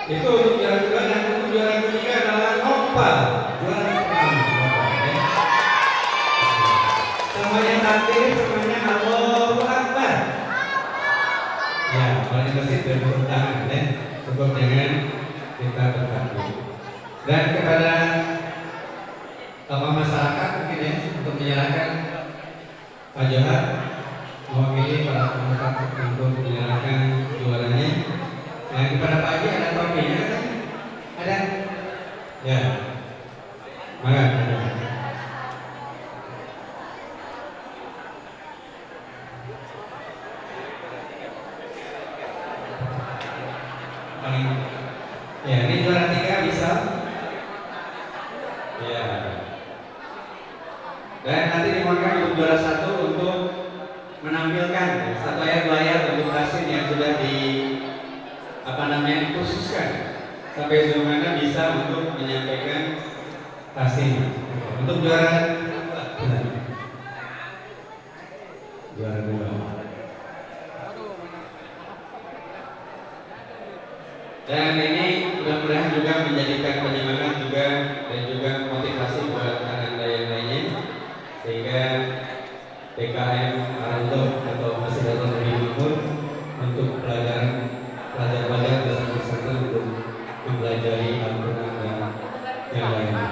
Itu untuk juara kedua dan untuk juara ketiga adalah Nopal, juara pertama. Ya. Semuanya takbir, semuanya Allahu Akbar. Ya, paling bersih bertepuk tangan ya. Cukup dengan kita bertakbir. Dan kepada tokoh masyarakat mungkin ya untuk menyerahkan Pak Johar mewakili para peserta untuk menyerahkan juaranya. Nah, kepada Pak Haji ada topinya kan? Ada? Ya. Maka. Ya, ini juara 3 bisa. Ya. Dan nanti dimohonkan untuk juara 1 untuk menampilkan satu ayat 2 ayat untuk tasin yang sudah dikhususkan sampai sejauh mana bisa untuk menyampaikan tasin. Untuk juara 2. Dan ini mudah-mudahan juga menjadikan penyemangat juga dan juga motivasi buat anak-anak yang lainnya sehingga PKM Arullah atau Masjidatul Nabi Makmur untuk pelajar-pelajar dalam pesantren untuk mempelajari Al-Quran dan yang lainnya.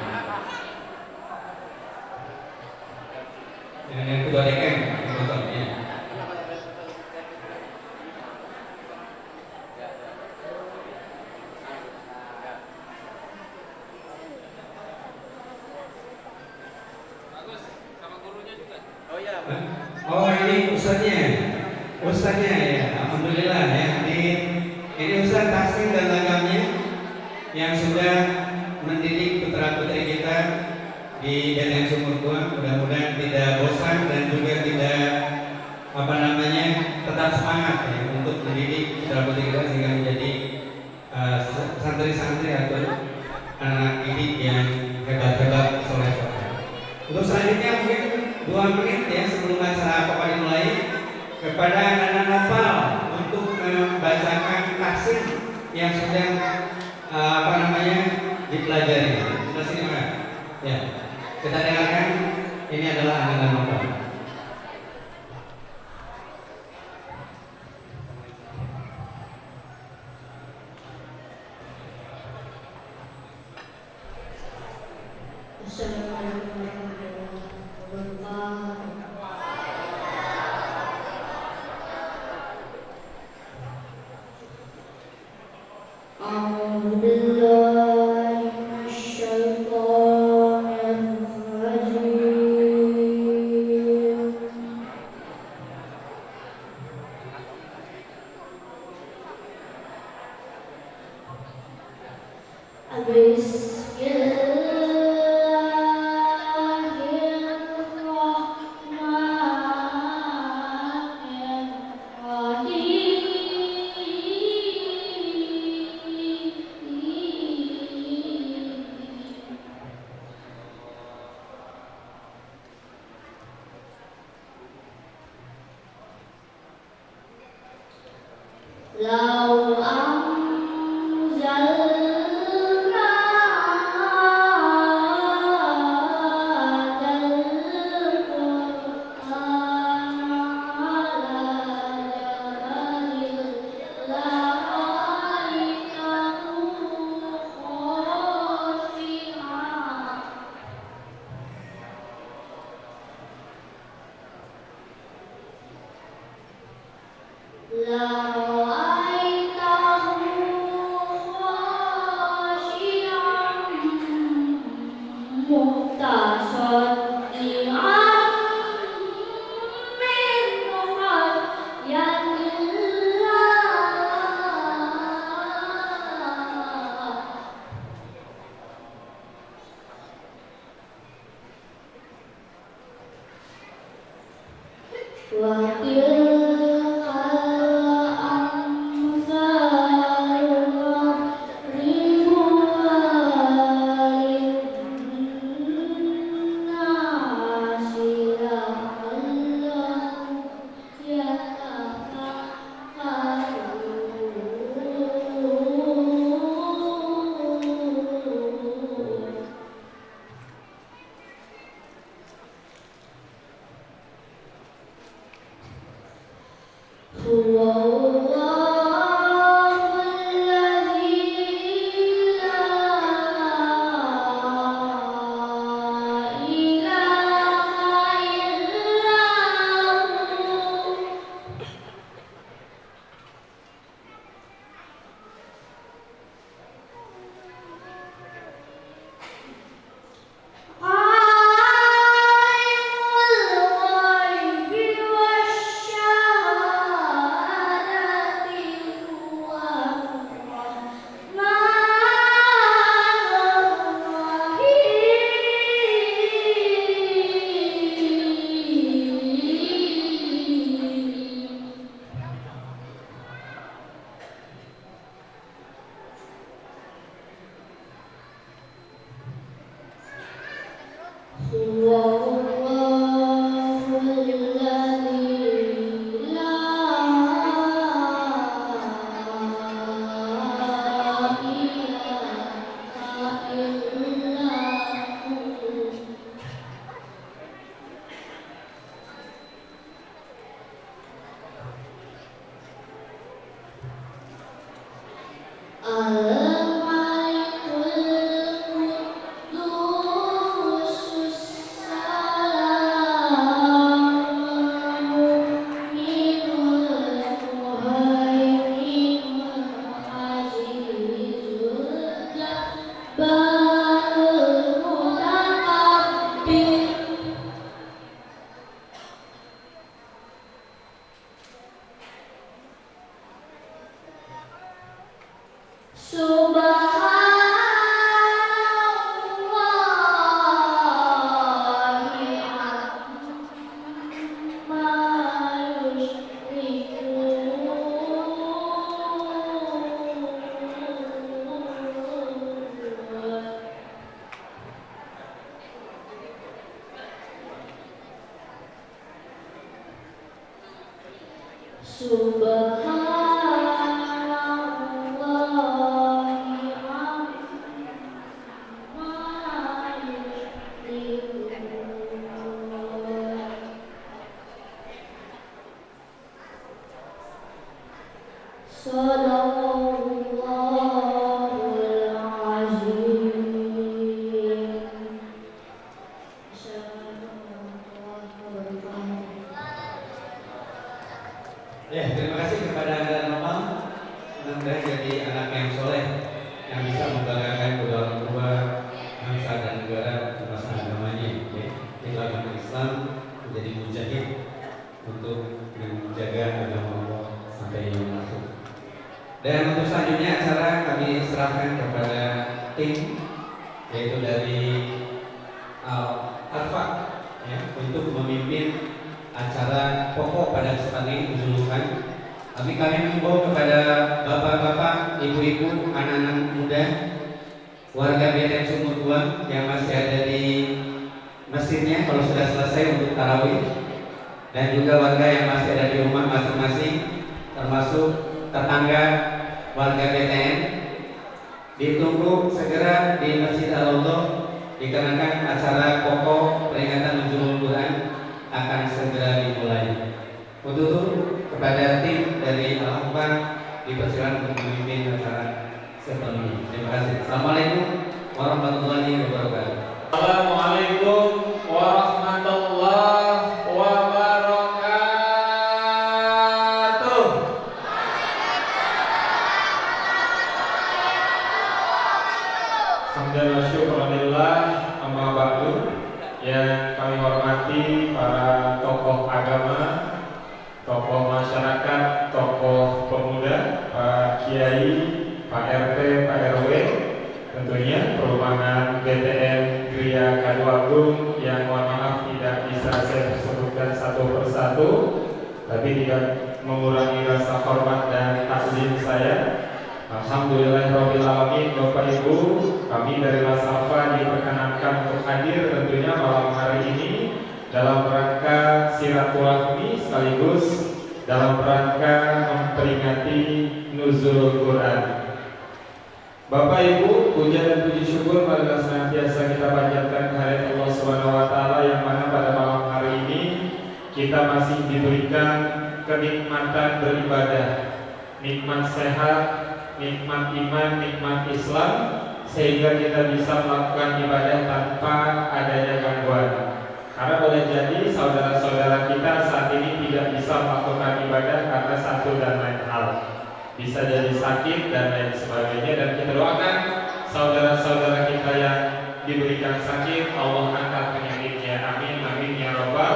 Yang kedua DKM contohnya. Oh, ini ustaznya ya, alhamdulillah ya. Ini ustaz Taksin dan lagamnya yang sudah mendidik putra-putri kita di Denen Sumur Tua. Mudah-mudahan tidak bosan dan juga tidak tetap semangat ya untuk mendidik putra-putri kita sehingga menjadi santri-santri atau anak didik yang hebat-hebat soleh-soleh. Untuk selanjutnya mungkin 2 menit ya sebelum acara pokok dimulai kepada anak-anak Nopal untuk membacakan taksin yang sudah dipelajari. Sudah sini Pak? Ya. Kita dengarkan, ini adalah anak-anak Nopal. لو أنزلنا Ya, terima kasih kepada Anda Nomal. Anda jadi anak yang soleh, yang bisa membanggakan kedua orang tua, bangsa dan negara di masa agamanya. Ya, kita agama Islam menjadi mujahid untuk menjaga agama Allah sampai yang masuk. Dan untuk selanjutnya acara kami serahkan kepada tim, yaitu dari Al-Faq, ya, untuk memimpin acara pokok pada kesempatan ini dijulukan. Kami mengimbau kepada bapak-bapak, ibu-ibu, anak-anak muda, warga BTN Sumur 2 yang masih ada di masjidnya kalau sudah selesai untuk tarawih, dan juga warga yang masih ada di rumah masing-masing, termasuk tetangga warga BTN, ditunggu segera di Masjid Al-Allah dikarenakan acara pokok peringatan Nuzulul Quran akan segera dimulai. Untuk itu kepada tim dari Al-Faq dipersilakan untuk memimpin acara sepenuhnya. Terima kasih. Assalamualaikum warahmatullahi wabarakatuh. Assalamualaikum warahmatullahi wabarakatuh. Alhamdulillah, syukurillah, amma ba'du. Yang kami hormati para tokoh agama, tokoh masyarakat, tokoh pemuda, Pak Kiai, Pak RT, Pak RW, tentunya perumahan BTN Gria Kaduagung yang mohon maaf tidak bisa saya sebutkan satu persatu, tapi tidak mengurangi rasa hormat dan takzim saya. Alhamdulillahirrahmanirrahim. Bapak Ibu, kami dari Mas Alfa diperkenankan untuk hadir tentunya malam hari ini dalam rangka silaturahmi sekaligus dalam rangka memperingati Nuzulul Quran. Bapak Ibu, puja dan puji syukur marilah senantiasa kita panjatkan kehadirat Allah Subhanahu wa taala yang mana pada malam hari ini kita masih diberikan kenikmatan beribadah, nikmat sehat, nikmat iman, nikmat Islam, sehingga kita bisa melakukan ibadah tanpa adanya gangguan. Karena boleh jadi saudara-saudara kita saat ini tidak bisa melakukan ibadah karena satu dan lain hal, bisa jadi sakit dan lain sebagainya. Dan kita doakan saudara-saudara kita yang diberikan sakit, Allah angkat penyakitnya, amin amin ya robbal.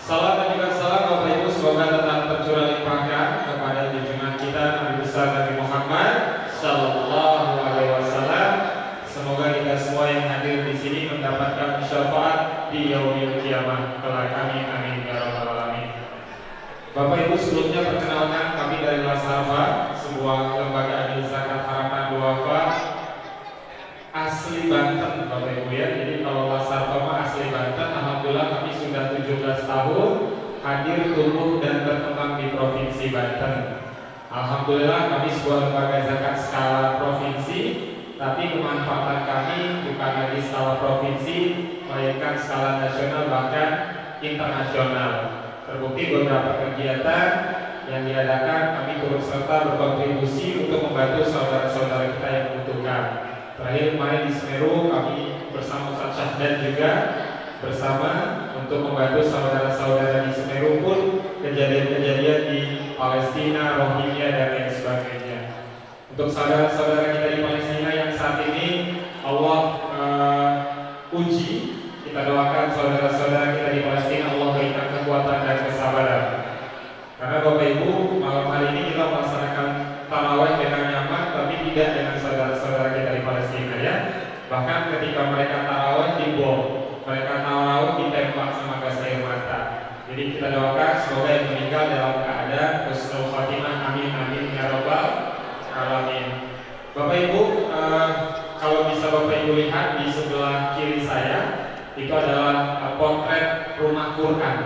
Salam dan juga salam Bapak Ibu semoga tetap tercurah limpahkan kepada junjungan kita Nabi besar Nabi Muhammad Sallallahu Alaihi Wasallam. Semoga kita semua yang hadir di sini mendapatkan syafaat di yaumil kiamah kelak, amin amin ya rabbal alamin. Bapak Ibu, sebelumnya perkenalkan kami dari Las Harfa, sebuah lembaga adil zakat harapan duafa asli Banten, Bapak Ibu ya. Jadi kalau Las Harfa asli Banten, alhamdulillah kami sudah 17 tahun hadir, tumbuh dan berkembang di Provinsi Banten. Alhamdulillah kami sebuah lembaga zakat skala provinsi, tapi kemanfaatan kami bukan lagi skala provinsi, melainkan skala nasional bahkan internasional. Terbukti beberapa kegiatan yang diadakan kami turut serta berkontribusi untuk membantu saudara-saudara kita yang membutuhkan. Terakhir kemarin di Semeru kami bersama Ustaz Syahdan juga bersama untuk membantu saudara-saudara di Semeru pun kejadian-kejadian di Palestina, Rohingya dan lain sebagainya. Untuk saudara-saudara kita di Palestina yang saat ini Allah uji, kita doakan saudara-saudara kita di Palestina Allah berikan kekuatan dan kesabaran. Karena Bapak Ibu, malam hari ini kita melaksanakan tarawih dengan nyaman, tapi tidak dengan saudara-saudara kita di Palestina ya. Bahkan ketika mereka tarawih dibom, mereka tarawih ditembak sama gas air mata. Jadi kita doakan semoga yang meninggal dalam keadaan husnul khotimah, amin amin ya rabbal alamin. Bapak Ibu, kalau bisa Bapak Ibu lihat di sebelah kiri saya itu adalah potret rumah Quran.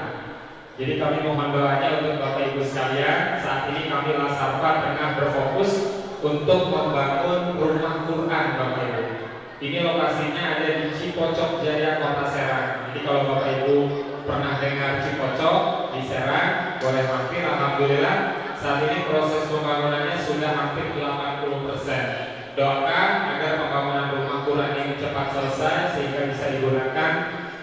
Jadi kami mohon doanya untuk Bapak Ibu sekalian. Saat ini kami Lasarpa tengah berfokus untuk membangun rumah Quran, Bapak Ibu. Ini lokasinya ada di Cipocok Jaya, Kota Serang. Jadi kalau Bapak Ibu pernah dengar Cipocok di Serang, boleh mampir. Alhamdulillah saat ini proses pembangunannya sudah hampir 80%. Doakan agar pembangunan rumah Quran ini cepat selesai sehingga bisa digunakan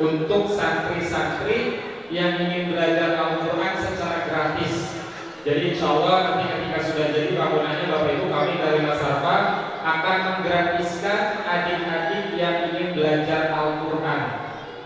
untuk santri-santri yang ingin belajar Al-Quran secara gratis. Jadi insya Allah nanti ketika sudah jadi bangunannya, Bapak Ibu, kami dari Lasarpa akan menggratiskan adik-adik yang ingin belajar Al-Quran.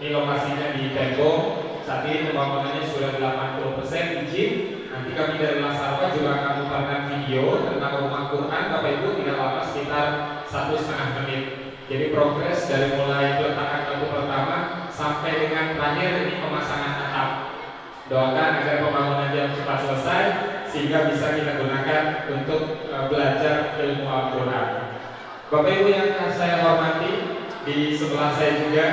Ini lokasinya di Tembong. Saat ini pembangunannya sudah 80% izin. Nanti kami dari Lasarpa juga akan putarkan video tentang rumah Quran, Bapak Ibu, tidak lama, sekitar 1,5 menit. Jadi progres dari mulai peletakan batu pertama sampai dengan terakhir ini pemasangan atap. Doakan agar pembangunan jam cepat selesai sehingga bisa kita gunakan untuk belajar ilmu Al-Quran. Bapak Ibu yang saya hormati, di sebelah saya juga,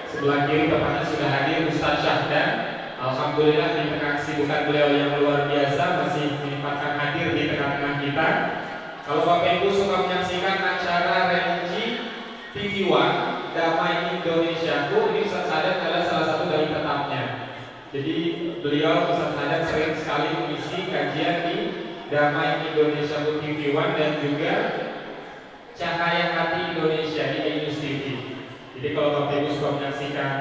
sebelah kiri tepatnya sudah hadir Ustaz Syahdan. Alhamdulillah di tengah kesibukan beliau yang luar biasa masih menyempatkan hadir di tengah-tengah kita. Kalau Bapak Ibu suka menyaksikan acara religi TV One Damai Indonesiaku, ini Ustaz Syahdan adalah salah satu dari tetapnya. Jadi beliau Ustaz Syahdan sering sekali mengisi kajian di Damai Indonesiaku TV One dan juga Cahaya Hati Indonesia di iNews TV. Jadi kalau Bapak Ibu suka menyaksikan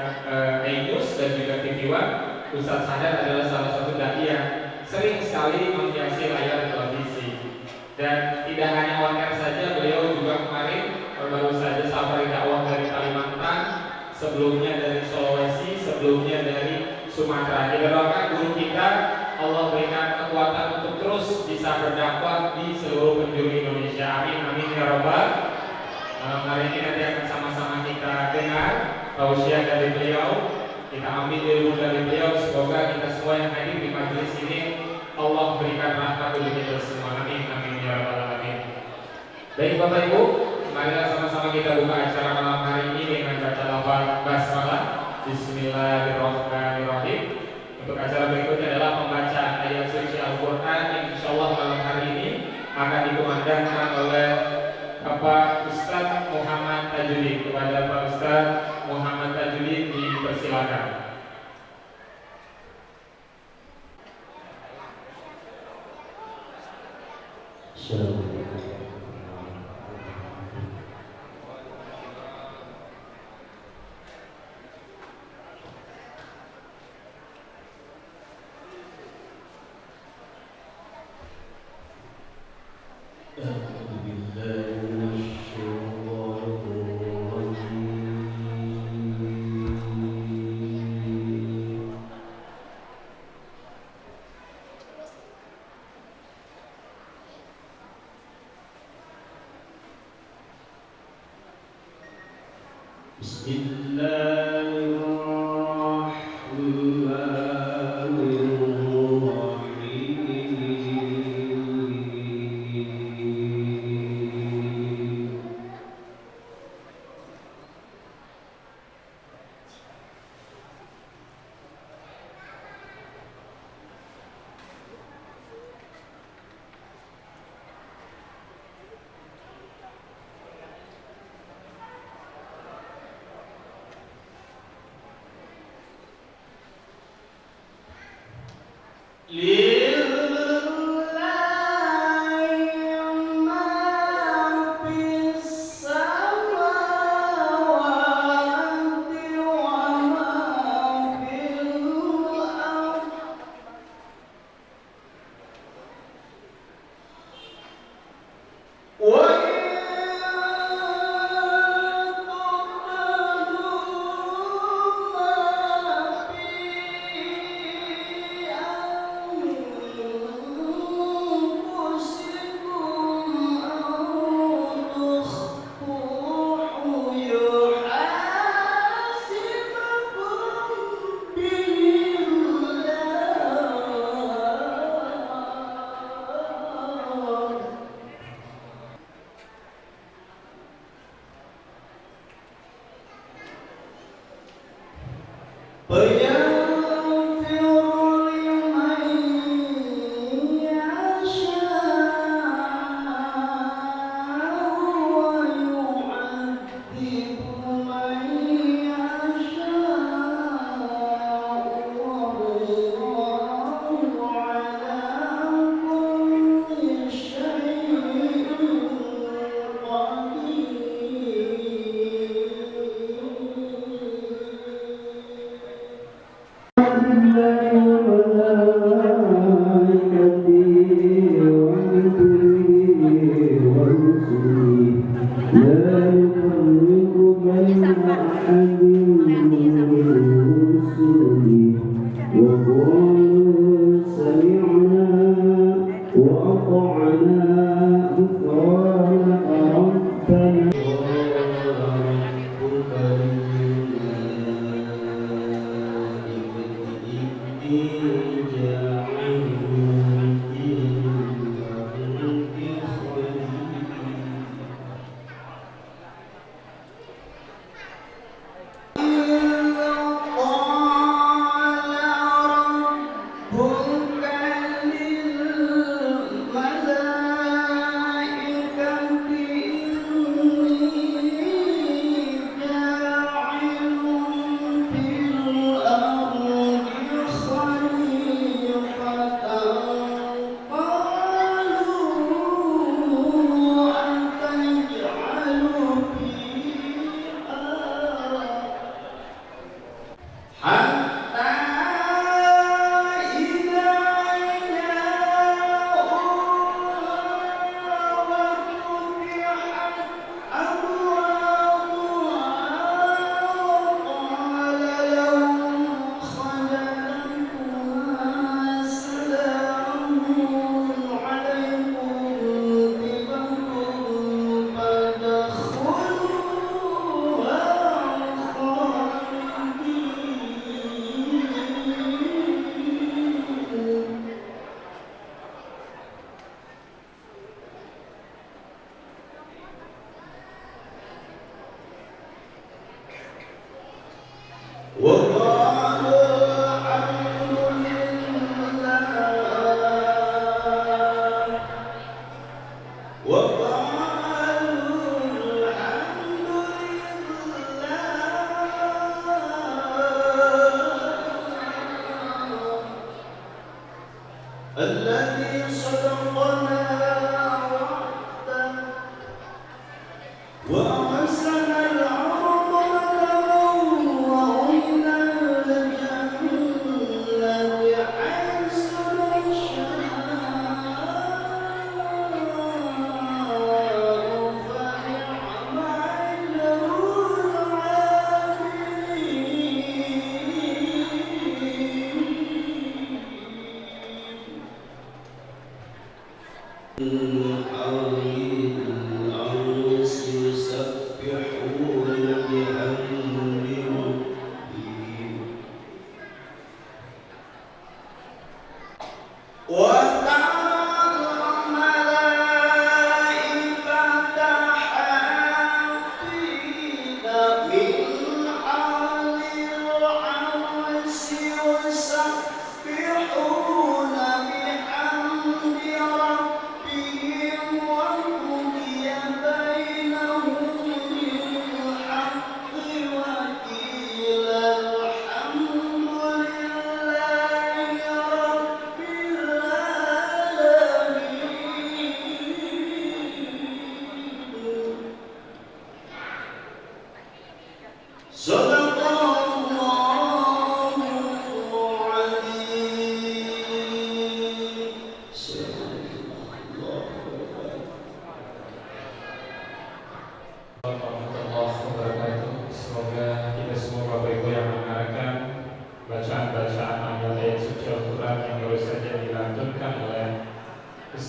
iNews dan juga TV One, Ustaz Syahdan adalah salah satu dai yang sering sekali menghiasi layar televisi. Dan tidak hanya on-air saja, beliau juga kemarin baru saja safari dakwah dari Kalimantan, sebelumnya dari Sulawesi, sebelumnya dari Sumatera. Kita doakan guru kita Allah berikan kekuatan untuk terus bisa berdakwah di seluruh penjuru Indonesia. Amin amin ya rabbal. Hari ini nanti akan sama-sama kita dengar tausiah dari beliau, kita ambil ilmu dari beliau. Semoga kita semua yang hadir di majelis ini Allah berikan rahmat untuk kita semua. Amin amin ya rabbal alamin. Baik Bapak Ibu, marilah sama-sama kita buka acara malam hari ini dengan baca lafaz basmalah. Bismillahirrahmanirrahim. Untuk acara berikutnya adalah pembacaan ayat suci Al-Quran yang insyaallah malam hari ini akan dikumandangkan oleh Bapak Ustadz Muhammad Tajudin. Kepada Pak Ustadz Muhammad Tajudin dipersilakan.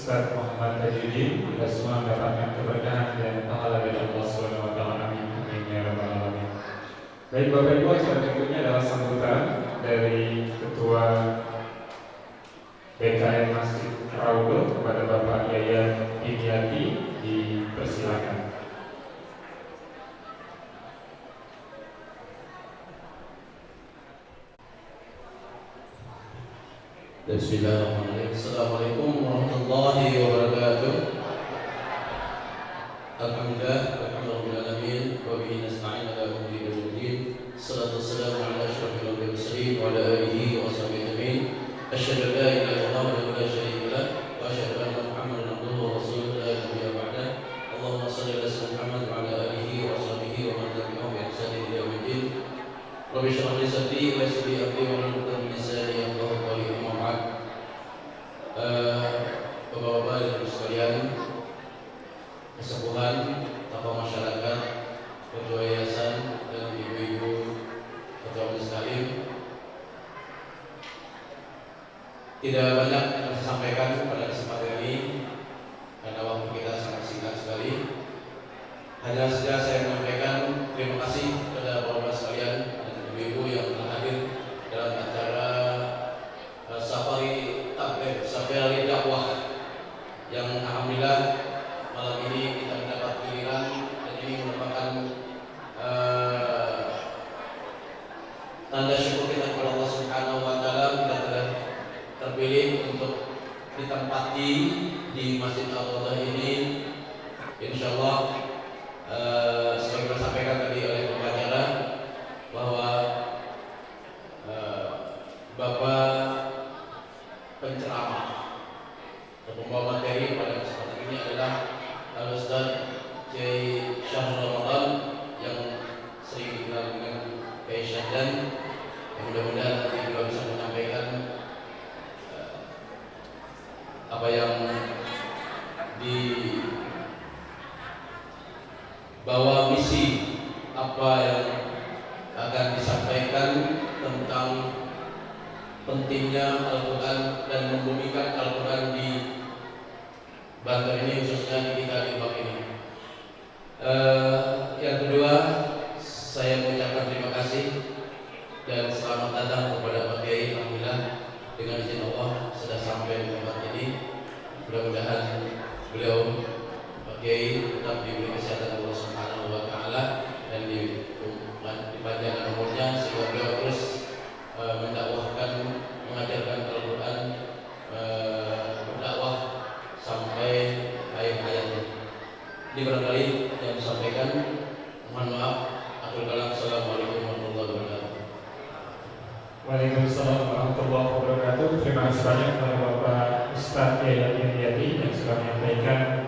Ustaz Muhammad Tajuddin, kita semua mendapatkan keberkahan dan pahala dari Allah Subhanahu wa taala. Amin. Amin ya rabbal alamin. Baik Bapak Ibu, acara berikutnya adalah sambutan dari Ketua BKM Masjid Raudhah kepada Bapak Yayat Dimyati, dipersilakan. Bismillahirrahmanirrahim. Assalamualaikum warahmatullahi wabarakatuh. Alhamdulillah, rabbil alamin, wa bihi nasta'in ala umuri al-din. Salatu wassalamu ala asyrafil anbiya'i wal mursalin wa ala alihi wa sahbihi ajma'in. Asyhadu an la ilaha illallah wa la syarika lah wa asyhadu anna Muhammadan abduhu wa rasuluhu la nabiyya ba'dah. Allahumma shalli ala sayyidina Muhammad wa ala alihi wa sahbihi wa man tabi'ahum bi ihsan ila yaumil din. Rabbi shrah li sadri wa yassir li amri wa hlul 'uqdatam min lisani yafqahu qawli. Amma ba'd. Bapak-bapak dan ibu sekalian, kesepuhan, tokoh masyarakat, ketua yayasan, dan ibu-ibu ketua majelis taklim, tidak banyak yang saya sampaikan pada kesempatan ini karena waktu kita sangat singkat sekali. Hanya saja saya menyampaikan terima kasih kepada bapak-bapak sekalian dan ibu-ibu yang telah hadir dalam acara Safari dakwah yang alhamdulillah malam ini kita mendapat giliran, dan ini merupakan tanda syukur kita kepada Allah Subhanahu wa taala. Kita telah terpilih untuk ditempati di Masjid Al-Rawdah ini. Insyaallah sebagai disampaikan tadi oleh pembicara bahwa Bapak penceramah atau pembawa materi pada kesempatan ini adalah Al-Ustaz Kiai Syahrul Ramadan yang sering dikenal dengan Kiai Syahdan. Mudah-mudahan nanti beliau bisa menyampaikan apa yang dibawa misi, apa yang akan disampaikan tentang pentingnya Al-Quran dan membumikan Al-Quran di Banten ini, khususnya di kita di Bang ini. Yang kedua, saya mengucapkan terima kasih dan selamat datang kepada Pak Kiai. Alhamdulillah dengan izin Allah sudah sampai di tempat ini. Mudah-mudahan beliau Pak Kiai tetap diberi kesehatan Allah Subhanahu wa taala dan dipanjangkan umurnya sehingga beliau terus mendakwahkan, mengajarkan Al-Quran, berdakwah sampai akhir hayatnya. Ini barangkali yang disampaikan. Mohon maaf. Akhirul kalam. Assalamualaikum warahmatullahi wabarakatuh. Waalaikumsalam warahmatullahi wabarakatuh. Terima kasih banyak kepada Bapak Ustadz Yahya Riyadi yang sudah menyampaikan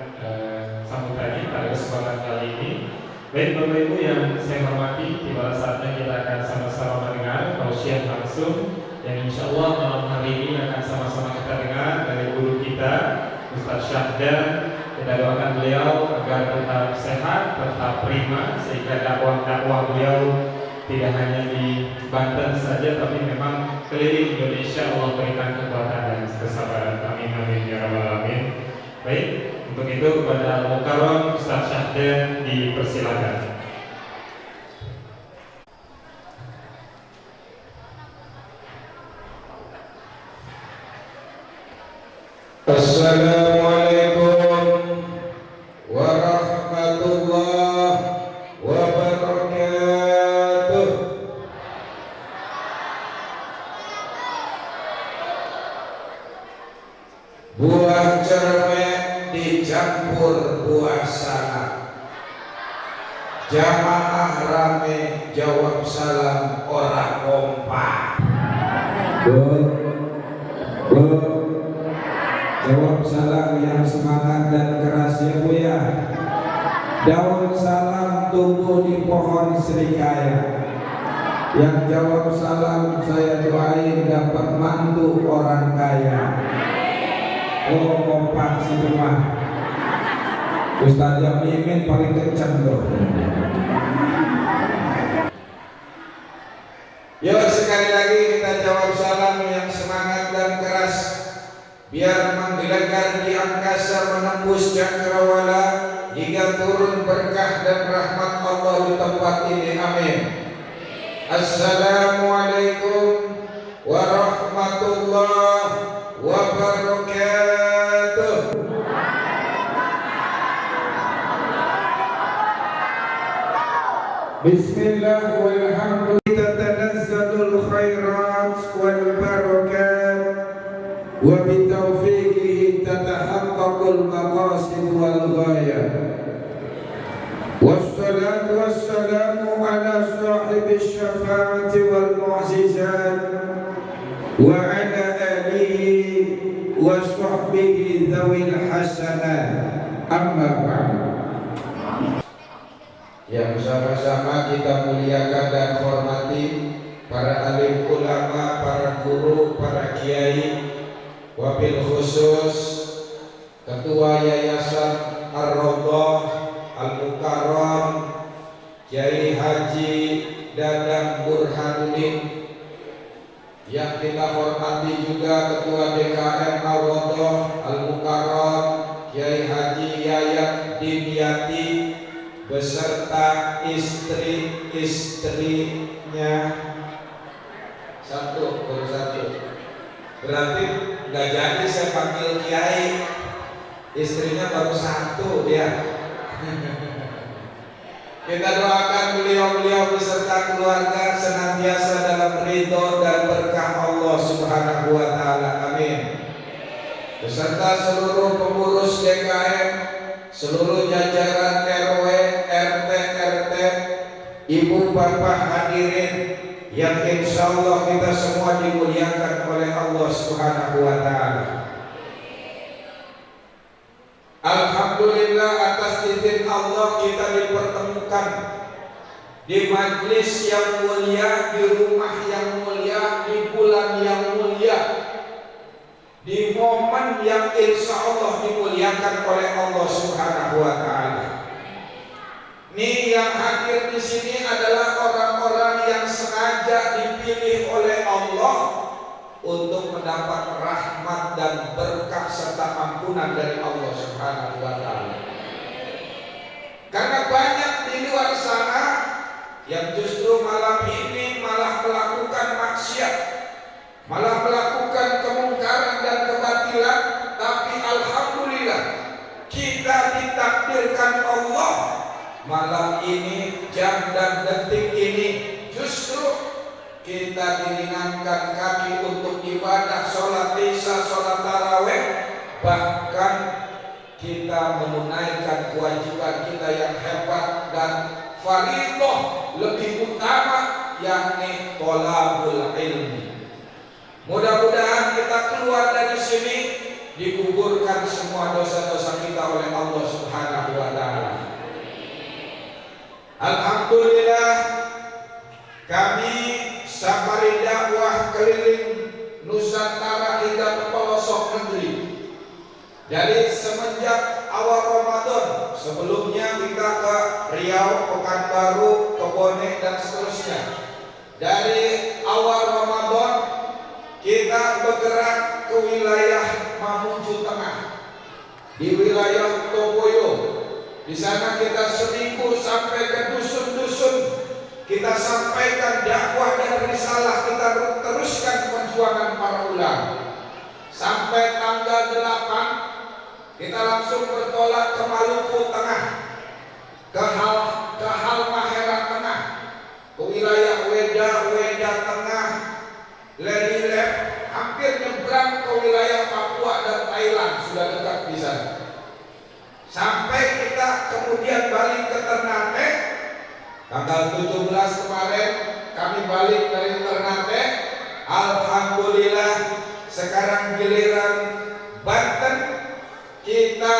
sambutannya pada kesempatan kali ini. Baik Bapak Ibu yang saya hormati, tiba saatnya kita akan sama-sama mendengar tausiah langsung yang insya Allah malam hari ini akan sama-sama kita dengar dari guru kita Ustaz Syahdan. Kita doakan beliau agar tetap sehat, tetap prima, sehingga dakwah beliau tidak hanya di Banten saja, tapi memang keliling Indonesia. Allah berikan kekuatan dan kesabaran. Amin amin ya rabbal alamin. Baik, untuk itu kepada Al-Mukarram Ustaz Syahdan dipersilakan. Assalamualaikum warahmatullahi wabarakatuh. Buah cermek dicampur buah salak, jamaah rame jawab salam orang kompak. Jawab salam yang semangat dan keras ya Bu ya. Daun salam tumbuh di pohon serikaya. Yang jawab salam saya doain dapat mantu orang kaya. Oh kompak si rumah. Ustaz Mimin paling kencang loh. Yuk sekali lagi kita jawab salam yang semangat dan keras, biar menggelegar di angkasa menembus cakrawala hingga turun berkah dan rahmat Allah di tempat ini. Amin. Assalamualaikum warahmatullahi wabarakatuh. Bismillah walhamdulillah, tanazzalul khairat wal barakat المقاصد والغاية، والصلاة والسلام على صاحب الشفاعة والمعجزات وعلى آله وصحبه ذوي الحسنات. أما بعد. Yang bersama-sama kita muliakan dan hormati para alim ulama, para guru, para kiai, wabil khusus Ketua Yayasan Ar-Raudhah Al-Mukarram Kiai Haji Dadang Burhanuddin, yang kita hormati juga Ketua DKM Ar-Raudhah Al-Mukarram Kiai Haji Yayat Dimyati beserta istri-istrinya. Satu persatu. Berarti nggak jadi saya panggil kiai, istrinya baru satu dia. Kita doakan beliau-beliau beserta keluarga senantiasa dalam ridho dan berkah Allah Subhanahu wa taala. Amin. Beserta seluruh pengurus DKM, seluruh jajaran RW, RT, RT, ibu bapak hadirin yang insya Allah kita semua dimuliakan oleh Allah Subhanahu wa taala. Alhamdulillah atas izin Allah kita dipertemukan di majlis yang mulia, di rumah yang mulia, di bulan yang mulia, di momen yang insya Allah dimuliakan oleh Allah Subhanahu wa taala. Ini yang hadir di sini adalah orang-orang yang sengaja dipilih oleh Allah untuk mendapat rahmat dan berkah serta ampunan dari Allah Subhanahu wa taala. Karena banyak di luar sana yang justru malam ini malah melakukan maksiat, malah melakukan kemungkaran dan kebatilan, tapi alhamdulillah kita ditakdirkan Allah malam ini, jam dan detik ini justru kita diringankan kaki untuk ibadah sholat isya, sholat taraweh, bahkan kita menunaikan kewajiban kita yang hebat dan fardhu lebih utama, yakni thalabul ilmi. Mudah-mudahan kita keluar dari sini digugurkan semua dosa-dosa kita oleh Allah Subhanahu wa taala. Alhamdulillah kami Safari dakwah keliling Nusantara hingga ke pelosok negeri. Dari semenjak awal Ramadan, sebelumnya kita ke Riau, Pekanbaru, Kebone dan seterusnya. Dari awal Ramadan kita bergerak ke wilayah Mamuju Tengah, di wilayah Topoyo. Di sana kita seminggu sampai ke dusun-dusun. Kita sampaikan dakwah dan risalah, kita teruskan perjuangan para ulama. Sampai tanggal 8 kita langsung bertolak ke Maluku Tengah, ke Halmahera Tengah, ke wilayah Weda Tengah, Lelilep, hampir nyebrang ke wilayah Papua dan Thailand, sudah dekat di sana. Sampai kita kemudian balik ke Ternate. Tanggal 17 kemarin kami balik dari Ternate. Alhamdulillah sekarang giliran Banten. Kita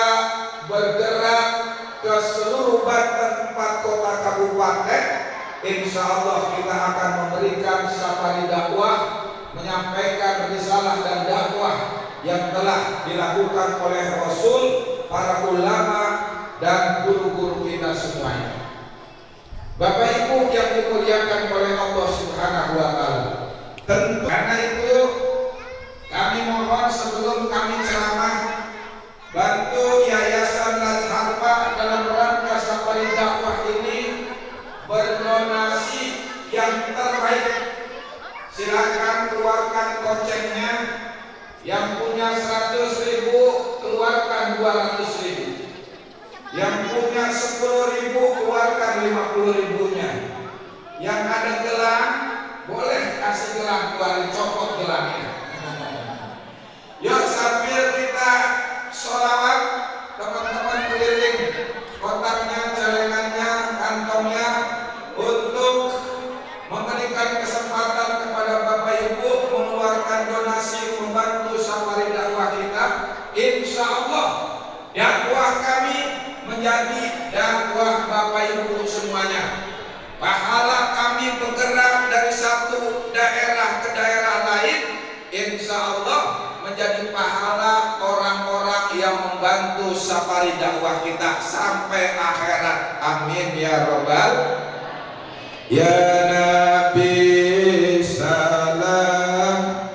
bergerak ke seluruh Banten, 4 kota kabupaten. Insya Allah kita akan memberikan safari dakwah, menyampaikan risalah dan dakwah yang telah dilakukan oleh Rasul, para ulama dan guru-guru kita semuanya. Bapak Ibu yang dimuliakan oleh Allah Subhanahu wa taala. Tentu karena itu kami mohon sebelum kami ceramah, bantu Yayasan Lazharpa dalam rangka safari dakwah ini berdonasi yang terbaik. Silakan keluarkan kocengnya. Yang punya 100.000 keluarkan 200.000. Yang punya 10.000 keluarkan 50.000-nya. Yang ada gelang boleh kasih gelang, keluarin, copot gelangnya. Yuk sambil kita sholawat, teman-teman dakwah Bapak Ibu semuanya. Pahala kami bergerak dari satu daerah ke daerah lain, insya Allah menjadi pahala orang-orang yang membantu safari dakwah kita sampai akhirat. Amin ya robbal. Ya Nabi salam,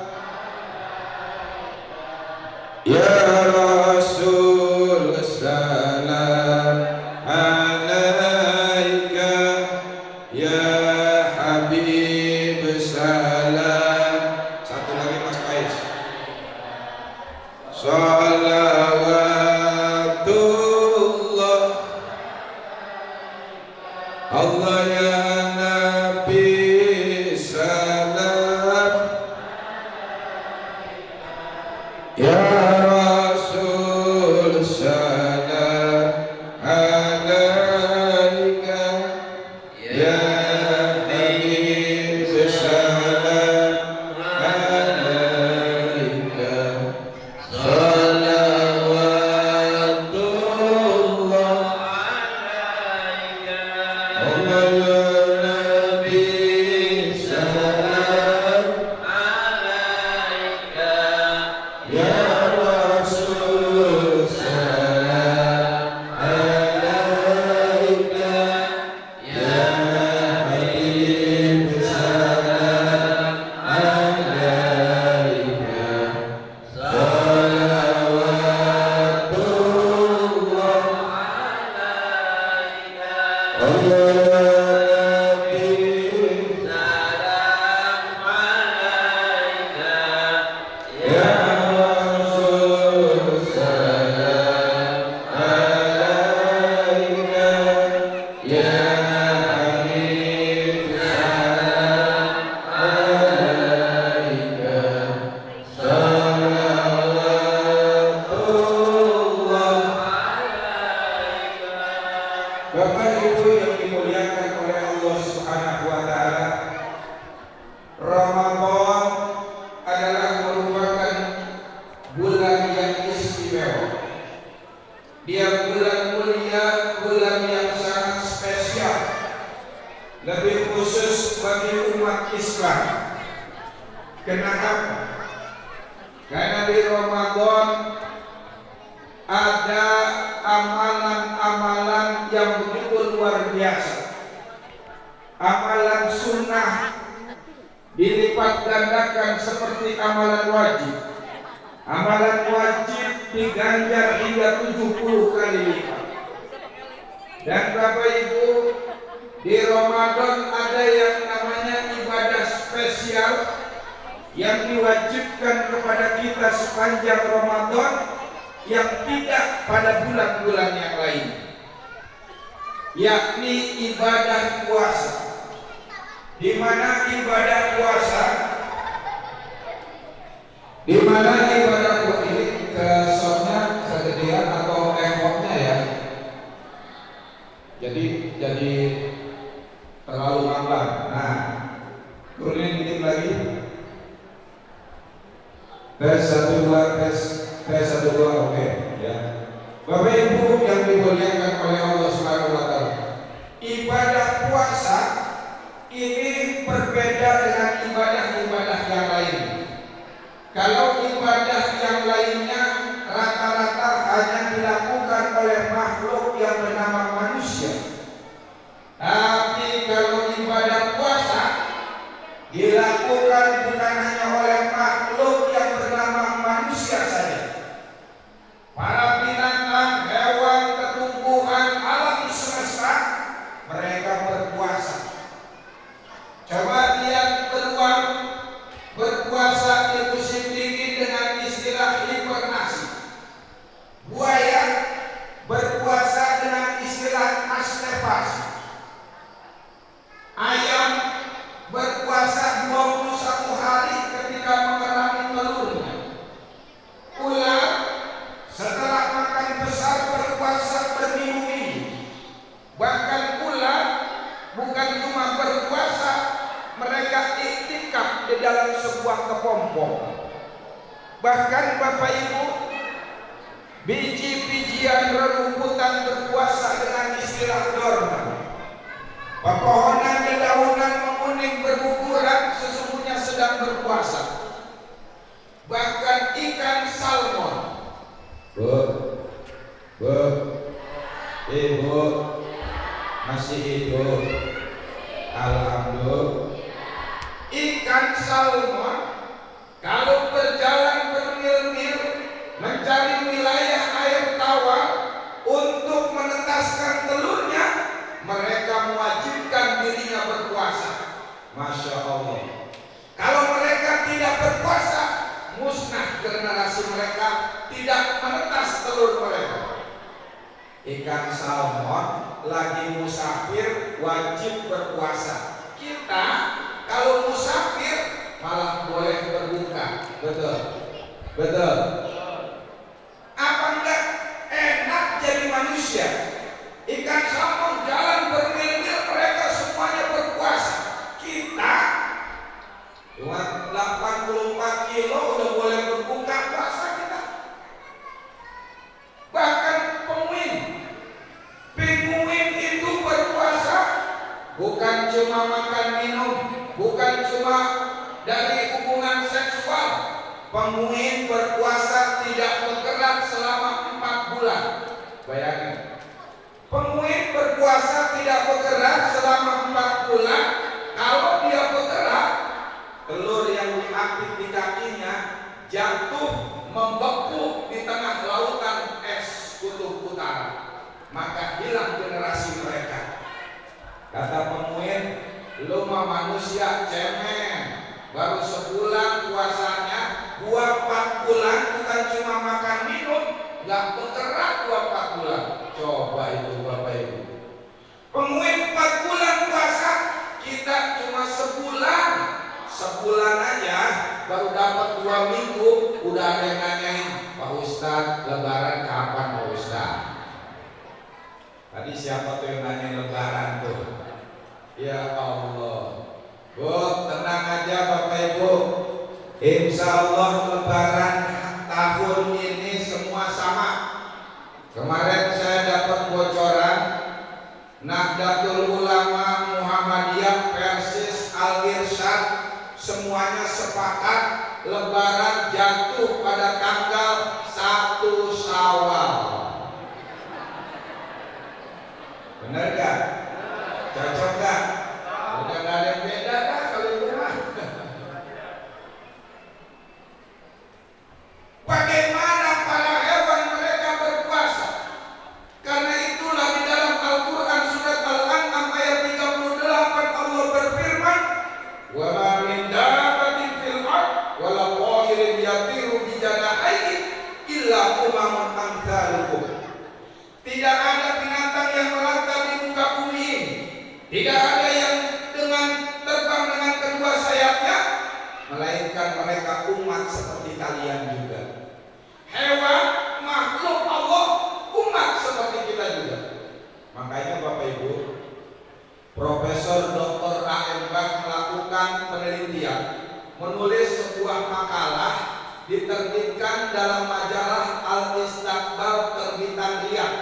ya Rasul salam alaika, ya Habib salam. Satu lagi Mas Faiz. Salawatullah Allah ya Nabi salam, ya Rasul salam alaika, ya Habib salam alaika. Salawatullah Allah ya Nabi salam alaika, ya Rasul salam alaika, ya Habib salam alaika. Salawatullah Allah Nabi salam alaika, ya Rasul salam alaika, ya Habib salam alaika. Salawatullah. Bapak Ibu yang dimuliakan oleh Allah Subhanahu wa taala, Ramadan adalah merupakan bulan yang istimewa. Dia bulan mulia, bulan yang sangat spesial, lebih khusus bagi umat Islam. Kenapa? Karena di Ramadan ada amalan-amalan yang begitu luar biasa. Amalan sunnah dilipat gandakan seperti amalan wajib. Amalan wajib diganjar hingga 70 kali lipat. Dan Bapak Ibu, di Ramadan ada yang namanya ibadah spesial yang diwajibkan kepada kita sepanjang Ramadan yang tidak pada bulan-bulan yang lain, yakni ibadah puasa. Di mana ibadah puasa ini kesannya kegedean atau effortnya ya. Jadi terlalu lambat. Nah, turunin dikit lagi. Tes 1 2 tes 1 2 oke ya. Bapak Ibu yang dimuliakan oleh Allah Subhanahu wa taala, ibadah puasa ini berbeda dengan ibadah-ibadah yang lain. Kalau ibadah yang lainnya rata-rata hanya dilakukan oleh makhluk yang bernama manusia. Tapi kalau ibadah puasa dilakukan bukan hanya oleh makhluk yang bernama manusia saja. Para binatang, hewan, tumbuhan, alam semesta, mereka berpuasa. Coba lihat beruang berpuasa di musim dingin dengan istilah hibernasi. Buaya berpuasa dengan istilah asnefasi. Ayam berpuasa 21 hari ketika mengerami telurnya. Ular setelah makan besar berpuasa berminggu-minggu. Bahkan ular bukan cuma berpuasa, mereka iktikaf di dalam sebuah kepompong. Bahkan Bapak Ibu, biji-bijian rerumputan berpuasa dengan istilah istilah dorna. Pepohonan dedaunan menguning berguguran sesungguhnya sedang berpuasa. Bahkan ikan salmon. Bu, ibu masih hidup. Alhamdulillah. Ikan salmon kalau berjalan bermil-mil mencari wilayah air tawar untuk menetaskan telurnya, mereka mewajibkan dirinya berpuasa. Masya Allah. Kalau mereka tidak berpuasa, musnah generasi mereka, tidak menetas telur mereka. Ikan salmon lagi musafir wajib berpuasa. Kita kalau musafir malah boleh berbuka. Betul? Betul? Apa enggak enak jadi manusia? Ikan salmon jalan bermil-mil, mereka semuanya berpuasa. Kita cuma 84 kilo udah boleh berbuka puasa kita. Bahkan penguin itu berpuasa bukan cuma makan minum, bukan cuma dari hubungan seksual. Penguin berpuasa tidak bergerak selama 4 bulan. Bayangin, penguin berpuasa tidak bergerak selama 4 bulan. Kalau dia bergerak, telur yang diapit di kakinya jatuh membeku di tengah lautan es kutub utara. Maka hilang generasi mereka. Kata penguin, lu mah manusia cemen, baru sebulan puasanya, gua 4 bulan bukan cuma makan minum, gak bergerak gua 4 bulan. Coba itu Bapak Ibu. Penguin 4 bulan puasa, kita cuma sebulan. Sebulan aja baru dapat 2 minggu, udah ada yang nanyain, Pak Ustadz, lebaran kapan Pak Ustadz? Tadi siapa tuh yang nanya lebaran tuh? Ya Allah. Bu, tenang aja Bapak Ibu. Insya Allah lebaran tahun ini semua sama. Kemarin saya dapat bocoran Nahdlatul Ulama Muhammadiyah Persis Al-Irsyad semuanya sepakat lebaran jatuh pada tanggal 1 Syawal. Benar gak? Cocok gak? Udah gak ada yang beda kan kalau itu mah. Bagaimana para hewan mereka berpuasa? Karena itulah di dalam Al-Quran surat Al-An'am ayat 38 Allah berfirman, wa ma min dabbatin fil ard wa la ta'irin yatiru bi janahihi illa umamun amsalukum. Tidak ada binatang yang melata di muka bumi ini. Tidak ada yang terbang dengan kedua sayapnya, melainkan mereka umat seperti kalian juga. Hewan, makhluk Allah, umat seperti kita juga. Makanya Bapak Ibu, Profesor Dr. A.M. Bach melakukan penelitian, menulis sebuah makalah diterbitkan dalam majalah Al-Istiqbal terbitan Riyadh.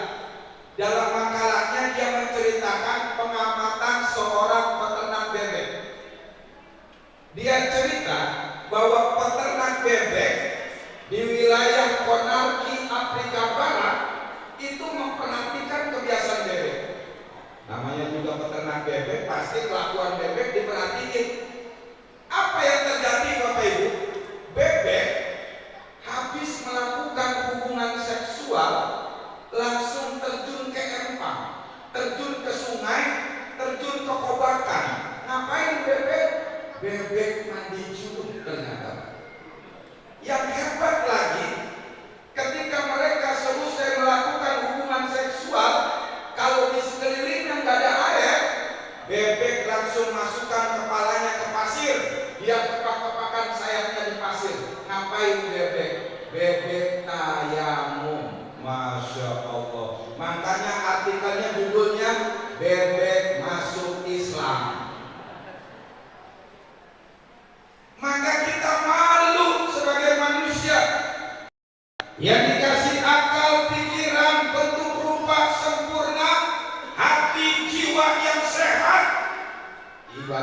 Dalam makalahnya dia menceritakan pengamatan seorang peternak bebek. Dia cerita bahwa peternak bebek di wilayah Konarki Afrika Barat itu memperhatikan kebiasaan bebek. Namanya juga peternak bebek, pasti kelakuan bebek diperhatiin. Apa yang terjadi Bapak Ibu? Bebek habis melakukan hubungan seksual langsung terjun ke empang, terjun ke sungai, terjun ke kobakan. Ngapain bebek? Bebek mandi junub ternyata. Yang hebat lagi, ketika mereka selesai melakukan hubungan seksual, kalau di sekelilingnya nggak ada air, bebek langsung masukkan kepalanya ke pasir. Dia kepak-kepakan sayapnya di pasir. Ngapain bebek? Bebek tayamum. Masya Allah. Makanya artikelnya judulnya bebek masuk Islam. Maka kita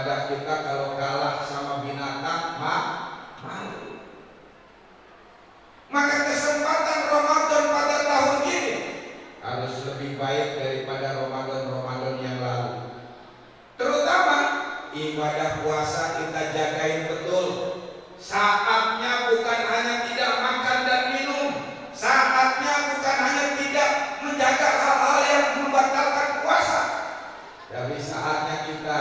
ibadah kita kalau kalah sama binatang malu. Maka kesempatan Ramadan pada tahun ini harus lebih baik daripada Ramadan yang lalu. Terutama ibadah puasa kita jagain betul. Saatnya bukan hanya tidak makan dan minum, saatnya bukan hanya tidak menjaga hal-hal yang membatalkan puasa, tapi saatnya kita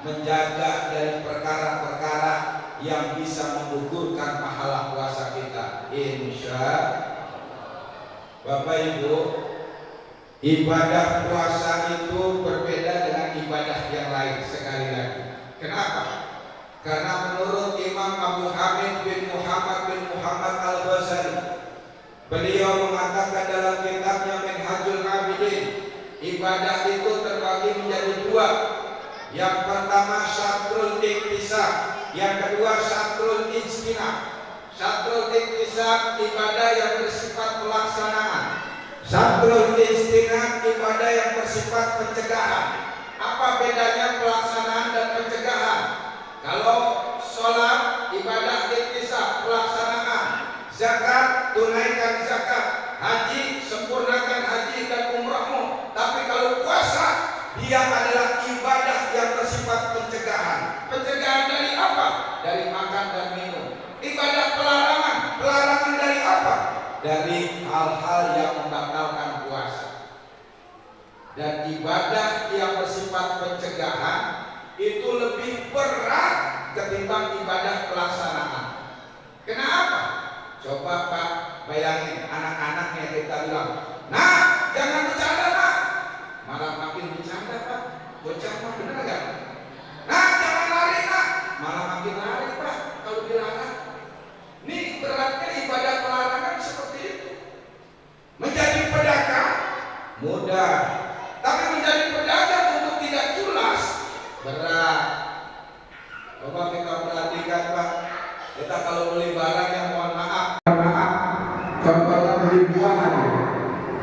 menjaga dari perkara-perkara yang bisa menggugurkan pahala puasa kita. Insya Bapak Ibu, ibadah puasa itu berbeda dengan ibadah yang lain. Sekali lagi, kenapa? Karena menurut Imam Abu Hamid bin Muhammad Al-Ghazali, beliau mengatakan dalam kitabnya Minhajul Abidin, ibadah itu terbagi menjadi dua. Yang pertama syatrul iktisab, yang kedua syatrul ijtinab. Syatrul iktisab ibadah yang bersifat pelaksanaan, syatrul ijtinab ibadah yang bersifat pencegahan. Apa bedanya pelaksanaan dan pencegahan? Kalau sholat ibadah iktisab, pelaksanaan. Zakat, tunaikan zakat. Haji, sempurnakan haji dan umrahmu. Tapi kalau puasa, dia adalah ibadah yang bersifat pencegahan. Pencegahan dari apa? Dari makan dan minum. Ibadah pelarangan. Pelarangan dari apa? Dari hal-hal yang membatalkan puasa. Dan ibadah yang bersifat pencegahan itu lebih berat ketimbang ibadah pelaksanaan. Kenapa? Coba Pak bayangin anak-anaknya kita bilang, nah jangan bercanda Pak, malah makin bercanda Pak. Bocah mah bener gak? Nah jangan lari Pak, malah makin lari Pak kalau dilarang. Nih beratnya ibadah pelarangan seperti itu. Menjadi pedagang mudah, tapi menjadi pedagang untuk tidak culas berat. Coba kita perhatikan Pak, kita kalau beli barang yang mohon maaf, contohnya beli buah,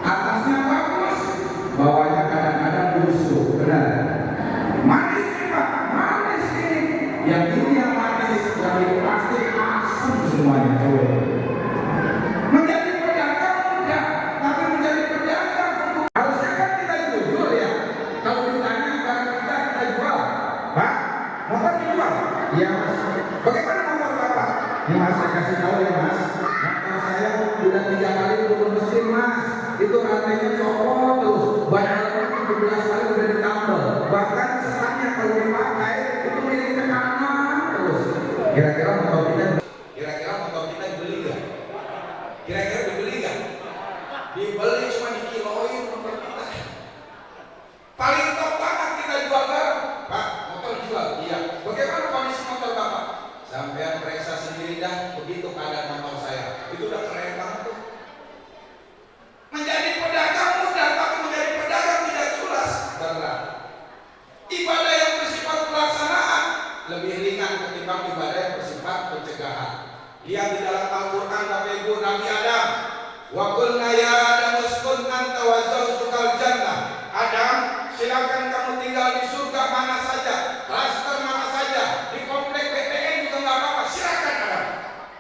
atasnya bagus, bawahnya kadang-kadang busuk, benar? Manis nih Pak, manis ini. Yang ini yang manis, yang di plastik asam semuanya. Menjadi pedagang mudah, tapi menjadi pedagang harusnya kan kita jujur ya. Kalau ditanya barang kita jual, Pak, motor dijual? Iya Mas. Bagaimana motor Bapak? Ini Mas saya kasih tahu ya Mas. Motor saya udah 3 kali turun mesin Mas. Itu rantainya copot terus. Banyak 17 kali udah ditambal. Bahkan setelahnya kalau dipakai itu miring ke kanan terus. Kira-kira motor kita dibeli nggak? Kira-kira dibeli nggak? Dibeli cuma dikiloin motor kita. Paling top banget kita jual barang. Pak, motor jual? Iya. Bagaimana kondisi motor Bapak? Sampai periksa sendiri dah, begitu keadaan motor saya. Itu udah keren banget tuh. Menjadi pedagang mudah, tapi menjadi pedagang tidak culas, berat. Ibadah yang bersifat pelaksanaan lebih ringan ketimbang ibadah yang bersifat pencegahan. Lihat di dalam Al-Quran Bapak Ibu, Nabi Adam, wa qulna ya Adam uskun anta wa zawjukal jannah. Adam, silakan kamu tinggal di surga mana saja, klaster mana saja, di komplek BTN juga nggak apa-apa, silakan Adam.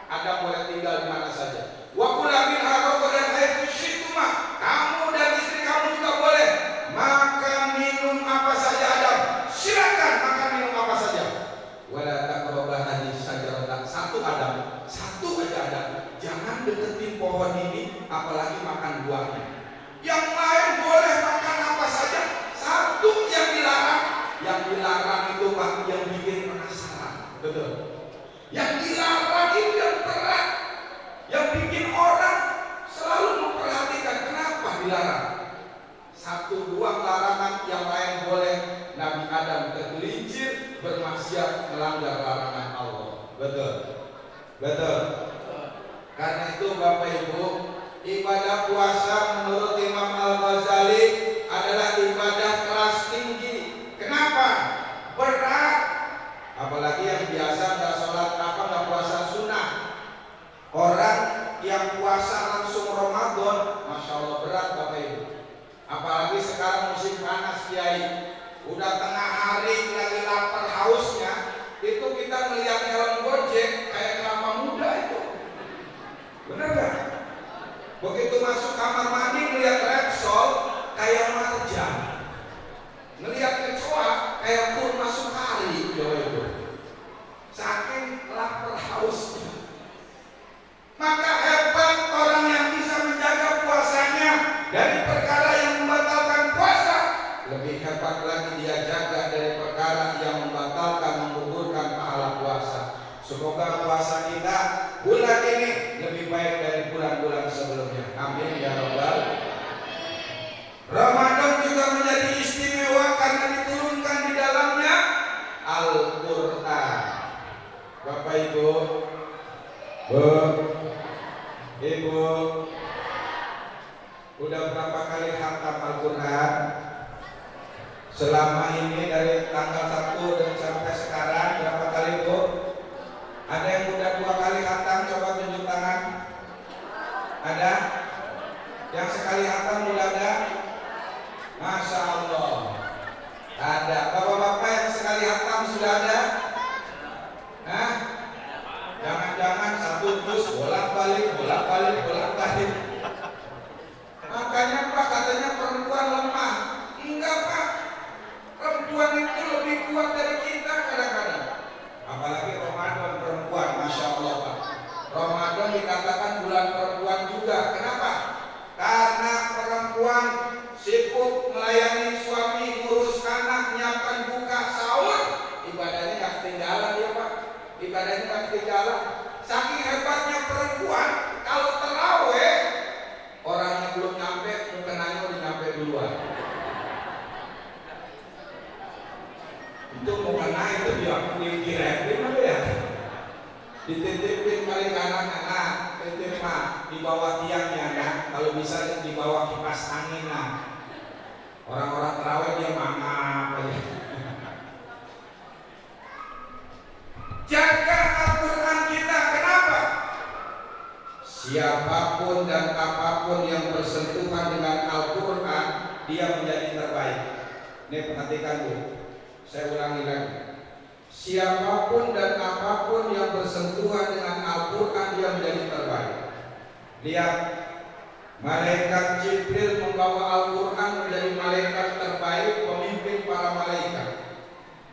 Adam boleh tinggal di mana saja. Wa kula minha ragadan haitsu syi'tuma. Kamu dan istri kamu juga boleh makan minum apa saja Adam. Silakan makan minum apa saja. Wala taqrabah hadhihi syajarah. Satu Adam, satu aja Adam. Jangan deketin pohon ini apalagi makan buahnya. Yang lain boleh makan apa saja. Satu yang dilarang. Yang dilarang itu Pak yang bikin penasaran. Betul. Yang dilarang itu yang berat. Yang bikin orang selalu memperhatikan kenapa dilarang. 1-2 larangan, yang lain boleh. Nabi Adam tergelincir bermaksiat melanggar larangan Allah. Betul. Betul. Karena itu Bapak Ibu, ibadah puasa menurut Imam Al-Ghazali adalah ibadah kelas tinggi. Kenapa? Berat. Apalagi yang biasa nggak sholat nggak puasa sunnah. Orang yang puasa langsung Ramadan, Masya Allah berat Bapak Ibu. Apalagi sekarang musim panas Kiai, udah tengah hari lagi lapar haus lebih hebat lagi dia jaga dari perkara yang membatalkan, menggugurkan pahala puasa. Semoga puasa kita bulan ini lebih baik dari bulan-bulan sebelumnya. Amin ya rabbal. Ramadan juga menjadi istimewa karena diturunkan di dalamnya Al-Quran. Bapak Ibu, Bu, Ibu, udah berapa kali khatam Al-Quran? Selama ini dari tanggal 1 dan sampai sekarang berapa kali, Bu? Ada yang udah 2 kali khatam? Coba tunjuk tangan. Ada? Yang sekali khatam udah ada? Masya Allah. Ada. Bapak-bapak yang sekali khatam sudah ada? Hah? Jangan-jangan satu juz bolak-balik. Makanya Pak katanya perempuan lemah. Enggak Pak. Perempuan itu lebih kuat dari kita kadang-kadang. Apalagi Ramadan perempuan, Masya Allah Pak. Ramadan dikatakan bulan perempuan juga. Kenapa? Karena perempuan sibuk melayani suami, ngurus anak, nyiapkan buka, sahur. Ibadahnya gak ketinggalan ya Pak. Ibadahnya gak ketinggalan. Saking hebatnya perempuan, kalau terawih orangnya belum nyampe, mukenanya udah nyampe duluan. Itu mukena itu direpin apa ya? Dititipin kali kanan anak, titip mah di bawah tiangnya ya. Kalau bisa di bawah kipas angin lah. Orang-orang terawih dia mangap aja. Jaga Al-Quran kita, kenapa? Siapapun dan apapun yang bersentuhan dengan Al-Quran, dia menjadi terbaik. Ini perhatikan Bu, saya ulangi lagi. Siapapun dan apapun yang bersentuhan dengan Al-Quran, dia menjadi terbaik. Lihat, malaikat Jibril membawa Al-Quran menjadi malaikat terbaik, pemimpin para malaikat.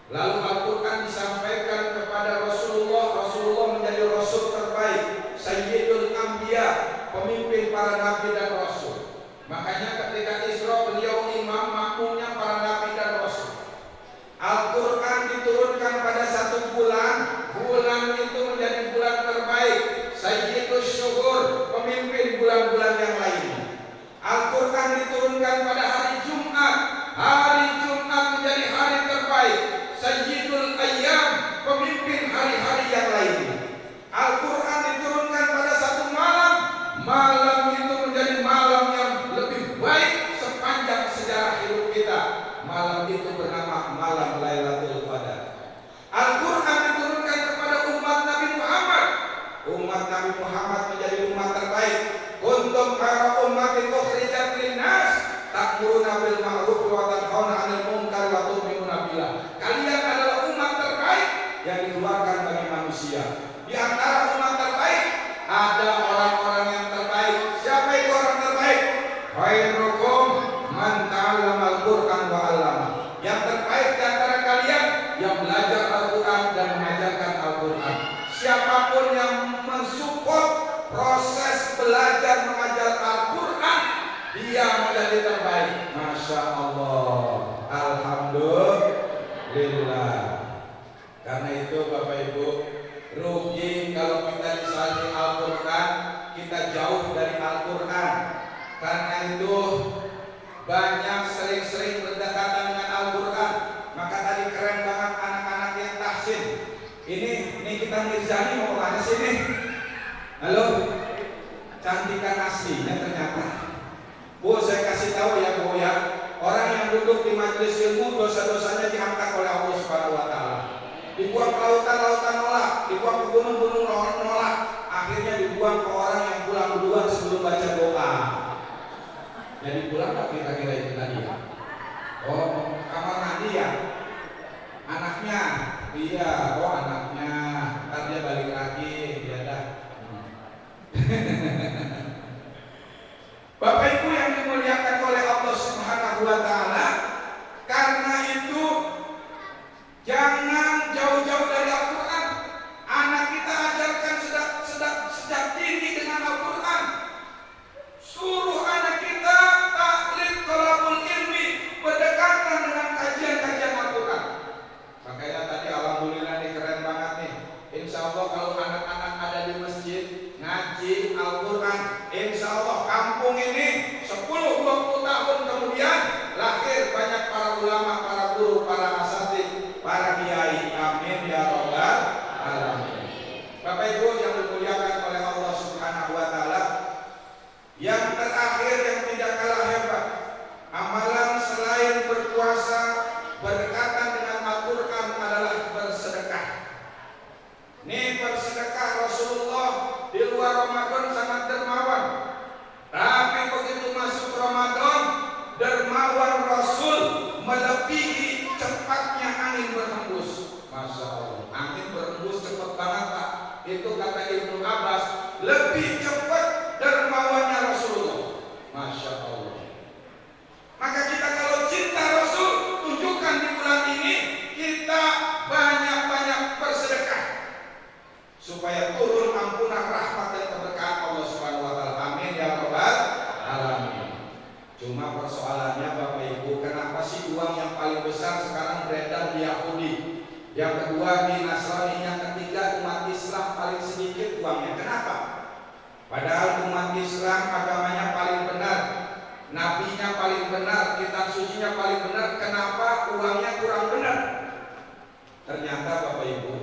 Lalu Al-Quran disampaikan kepada Rasulullah, Rasulullah menjadi Rasul terbaik, Sayyidul Anbiya, pemimpin para nabi dan Rasul. Makanya ketika Isra beliau imam makmumnya para nabi dan Rasul. Al-Quran diturunkan pada satu bulan, bulan itu menjadi bulan terbaik, Sayyidul Syuhur, pemimpin bulan-bulan yang lainnya. Al-Quran diturunkan pada hari Jumat, hari Jumat menjadi hari terbaik, Sayyidul Ayyam, pemimpin hari-hari yang lainnya. Al-Quran diturunkan pada satu malam, malam itu menjadi malam yang lebih baik sepanjang sejarah hidup kita. Malam itu bernama malam Lailatul Qadar. Al-Quran diturunkan kepada umat Nabi Muhammad. Umat Nabi Muhammad menjadi umat terbaik. Kuntum khairu ummatin ukhrijat linnas ta'muruna bil ma'ruf wa tanhauna 'anil munkar wa tu'minuna billah. Kalian adalah umat terbaik yang dikeluarkan bagi manusia. Di antara umat terbaik ada orang-orang yang terbaik. Siapa itu orang terbaik? Khairukum man ta'allama al-Qur'an wa 'allama. Yang terbaik di antara kalian yang belajar Al-Qur'an dan mengajarkan Al-Qur'an. Siapapun yang mensupport proses belajar mengajar Al-Quran, dia menjadi terbaik. Masya Allah, alhamdulillah. Karena itu Bapak Ibu, rugi kalau kita disalih Al-Quran, kita jauh dari Al-Quran. Karena itu banyak sering-sering berdekatan dengan Al-Quran. Maka tadi keren banget anak-anak yang tahsin. Ini kita Mirzani mau kemana sini? Halo, cantikan aslinya ternyata. Bu, saya kasih tahu ya Bu ya, orang yang duduk di majelis ilmu dosa-dosanya diangkat oleh Allah Subhanahu Wa Taala. Dibuang ke lautan-lautan nolak, dibuang ke gunung-gunung nolak, akhirnya dibuang ke orang yang pulang duluan sebelum baca doa. Jadi pulang nggak kira-kira itu tadi? Oh, kamar mandi ya? Anaknya, iya, oh anaknya, ntar dia balik lagi, dia dah. Bapak Ibu yang dimuliakan oleh Allah Subhanahu Wa Taala, karena itu jangan jauh-jauh dari Al-Quran. Anak kita ajarkan sejak dini dengan Al-Quran. Suruh anak kita taklid thalabul ilmi, berdekatan ulama, para guru, para asatidz, para kiai. Amin ya rabbal alamin. Bapak Ibu yang dimuliakan oleh Allah Subhanahu wa taala, yang terakhir yang tidak kalah hebat, amalan selain berpuasa berdekatan dengan Al-Qur'an adalah bersedekah. Ini bersedekah Rasulullah di luar Ramadan sangat dermawan, tapi begitu masuk Ramadan, dermawan Rasul melebihi cepatnya angin berhembus. Masya Allah, angin berhembus cepat banget Pak. Itu kata Ibnu Abbas, lebih cepat dermawannya Rasulullah. Masya Allah. Maka kita kalau cinta Rasul, tunjukkan di bulan ini kita banyak-banyak bersedekah supaya turun ampunan rahmat dan keberkahan Allah Subhanahu wa taala. Amin ya rabbal alamin. Cuma persoalannya Bapak Ibu, kenapa sih uang yang paling besar sekarang beredar di Yahudi, yang kedua di Nasrani, yang ketiga umat Islam paling sedikit uangnya? Kenapa? Padahal umat Islam agamanya paling benar, nabinya paling benar, kitab sucinya paling benar. Kenapa uangnya kurang benar? Ternyata Bapak Ibu,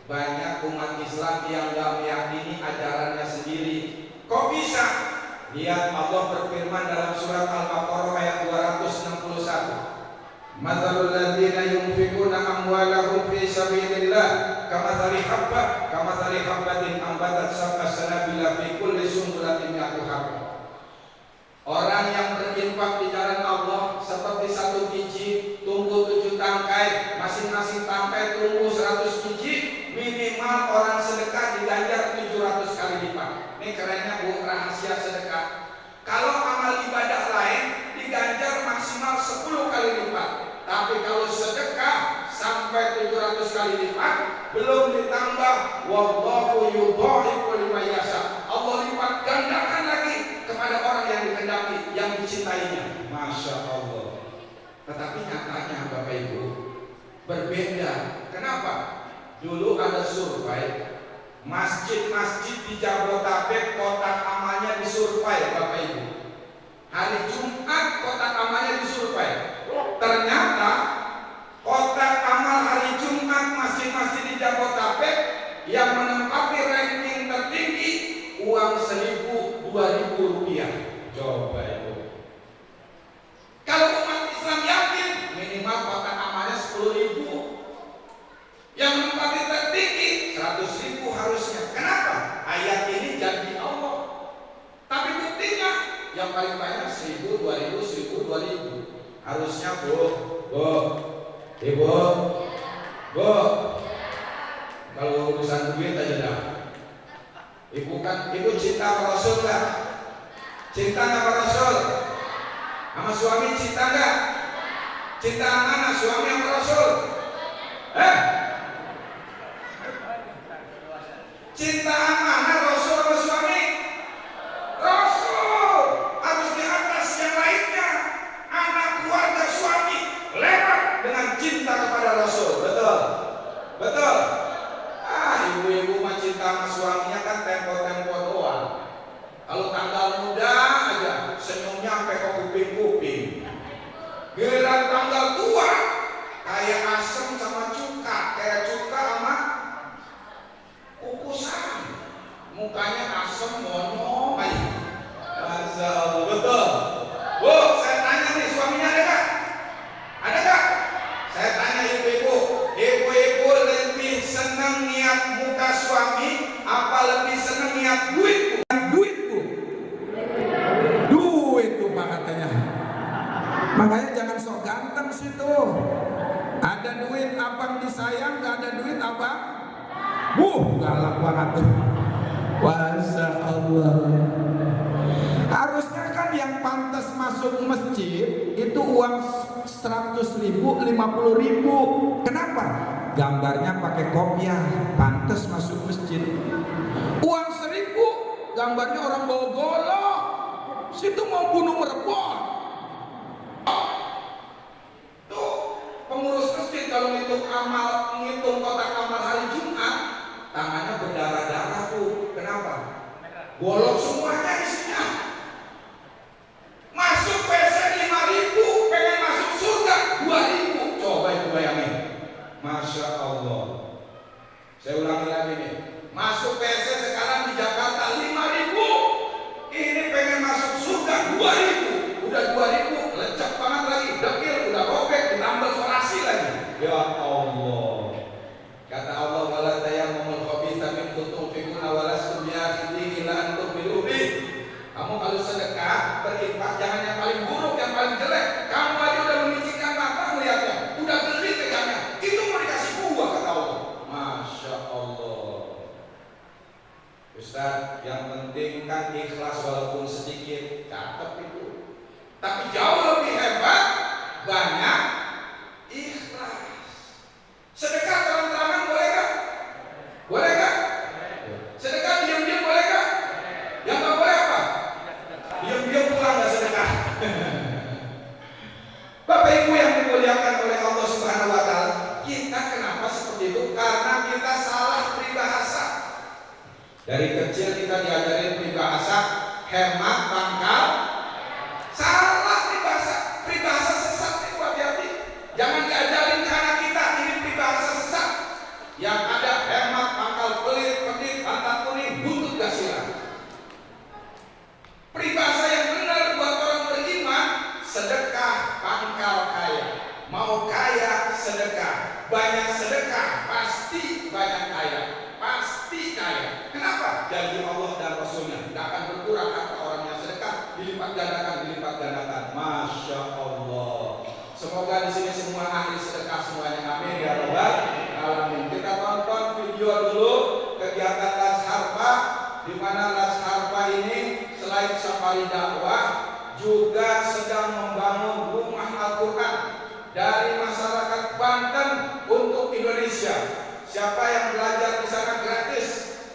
banyak umat Islam yang gak meyakini ajarannya sendiri. Kok bisa? Lihat Allah berfirman dalam surat Al-Baqarah ayat 261. Mathalul ladzina yunfiquna amwalahum fi sabilillah kamathali habbatin ambatat sab'a sanabila fi kulli sunbulatin mi'atu habbah. Orang yang berinfak di jalan Allah seperti satu biji tumbuh 7 tangkai, masing-masing tangkai tumbuh 100 biji, minimal orang sedekah diganjar 700 kali lipat. Ini kerennya Bu, rahasia sedekah. Kalau amal ibadah lain diganjar maksimal 10 kali lipat, tapi kalau sedekah sampai 700 kali lipat, belum ditambah wallahu yudha'ifu liman yasha. Allah lipat gandakan lagi kepada orang yang dikehendaki, yang dicintainya. Masya Allah. Tetapi nyatanya Bapak Ibu berbeda. Kenapa? Dulu ada survei, masjid-masjid di Jabodetabek kotak amalnya disurvei Bapak Ibu. Hari Jumat kotak amalnya disurvei. Ternyata kotak amal hari Jumat masjid-masjid di Jabodetabek yang menempati ranking tertinggi uang 1.000, 2.000 rupiah. Coba Ibu. Kalau umat Islam yakin minimal kotak amalnya 10.000, yang menempati tertinggi 100.000 harusnya. Kenapa? Ayat ini janji Allah. Tapi buktinya yang paling banyak 1.000, 2.000, 1.000, 2.000. Harusnya Bu, Ibu, kalau urusan duit aja dah. Ibu cinta sama Rasul nggak? Cinta sama Rasul? Sama suami cinta nggak? Cinta mana suami sama Rasul? Cinta mana Rasul sama suami? Rasul harus di atas yang lainnya. Anak, keluarga, suami lewat dengan cinta kepada Rasul. Betul? Betul? Ibu-ibu mah cinta sama suaminya kan tempo-tempo doang. Kalau tanggal muda aja senyumnya sampai ke kuping-kuping. Giliran tanggal tua kayak asem sama cuka, kayak cuka sama kukusan. Mukanya asem monyong aja. Masya Allah. Betul? Bu, saya tanya nih, suaminya ada gak? Ada gak? Saya tanya ibu-ibu, ibu-ibu lebih senang niat muka suami apa lebih senang niat duit Bu? Duit Bu? Duit Bu Pak katanya. Makanya jangan sok ganteng situ. Ada duit abang disayang, gak ada duit abang galak banget tuh. Masya Allah. Harusnya kan yang pantas masuk masjid itu uang 100.000, 50.000. Kenapa? Gambarnya pakai kopiah, pantas masuk masjid. Uang 1.000, gambarnya orang bawa golok, situ mau bunuh merebut. Tuh pengurus masjid kalau ngitung kotak amal hari Jumat, tangannya berdarah-darah tuh. Kenapa? Golok semuanya isinya. Masuk WC 5.000, pengen masuk surga 2.000. Masya Allah. Saya ulangi lagi nih. Masuk PC sekarang di Jakarta 5.000. Ini pengen masuk surga 2.000. Udah 2.000, lecek banget lagi. Dekil, udah robek, ditambah sonasi lagi. Ya Allah. Kata Allah, wala tayammumul khabitha min tunfiquna walastum bi'akhidhihi illa an tu'minu bih. Kamu kalau sedekah berinfak jangan yang paling buruk, yang paling jelek. Kamu aja udah memicikkan mata melihatnya, udah geli pegangnya. Itu mau dikasih buah kata Allah. Masya Allah. Ustaz, yang penting kan ikhlas walaupun sedikit, cakep itu. Tapi jauh lebih hebat, banyak ikhlas. Sedekah terang-terangan boleh gak? Boleh gak? Sedekah diam-diam boleh gak? Yang gak boleh apa? Diam-diam pulang gak sedekah. Bapak Ibu yang dimuliakan oleh Allah Subhanahu wa Ta'ala, kita kenapa seperti itu? Karena kita salah peribahasa. Dari kecil kita diajarin peribahasa hemat pangkal. Salah peribahasa, peribahasa sesat itu hati-hati. Jangan diajarin ke anak kita, ini peribahasa sesat. Yang ada hemat pangkal pelit, pedit, pantat kuning, buntut gasilan. Peribahasa yang benar buat orang beriman, sedekah pangkal kaya. Mau kaya sedekah, banyak sedekah pasti banyak kaya, pasti kaya. Kenapa? Janji Allah dan Rasulnya tidak akan berkurang harta orang yang sedekah, dilipat gandakan. Masya Allah. Semoga di sini semua ahli sedekah semuanya. Amin ya rabbal alamin. Kita tonton video dulu kegiatan Las Harpa, di mana Las Harpa ini selain safari dakwah juga sedang membangun rumah Al-Quran dari masyarakat Banten untuk Indonesia. Siapa yang belajar di sana gratis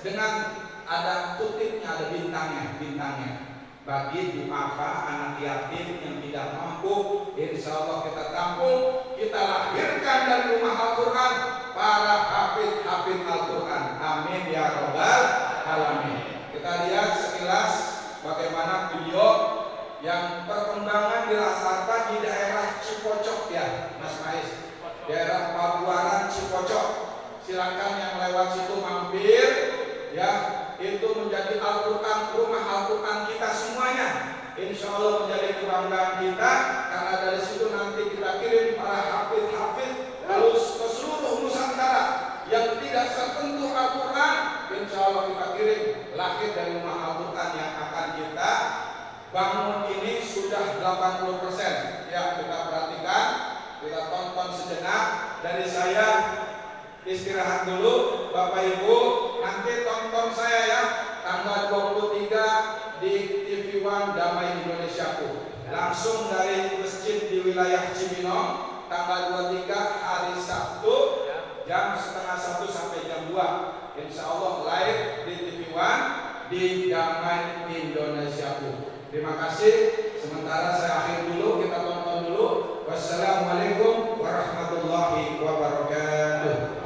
dengan ada kutipnya, ada bintangnya. Bagi duafa anak yatim yang tidak mampu, insya Allah kita tampung, kita lahirkan dari rumah Al-Quran para hafid Al-Quran. Amin ya rabbal alamin. Kita lihat sekilas bagaimana video yang perkembangan di Las Harpa di daerah Cipocok ya, Mas Mais, daerah Pabuaran Cipocok. Silakan yang lewat situ mampir ya, itu menjadi Al-Quran, rumah Al-Quran kita semuanya. Insya Allah menjadi kebanggaan kita, karena dari situ nanti kita kirim para hafid terus ke seluruh Nusantara yang tidak tertentu Al-Quran. Insya Allah kita kirim lahir dari rumah Al-Quran yang akan kita bangun ini sudah 80%. Ya, kita perhatikan, kita tonton sejenak. Dari saya istirahat dulu, Bapak Ibu. Nanti tonton saya ya, tanggal 23 di TV One Damai Indonesiaku. Langsung dari masjid di wilayah Cibinong, tanggal 23 hari Sabtu, jam 12:30 sampai jam 2. Insya Allah live di TV One di Damai Indonesiaku. Terima kasih. Sementara saya akhir dulu, kita tonton dulu. Wassalamualaikum warahmatullahi wabarakatuh.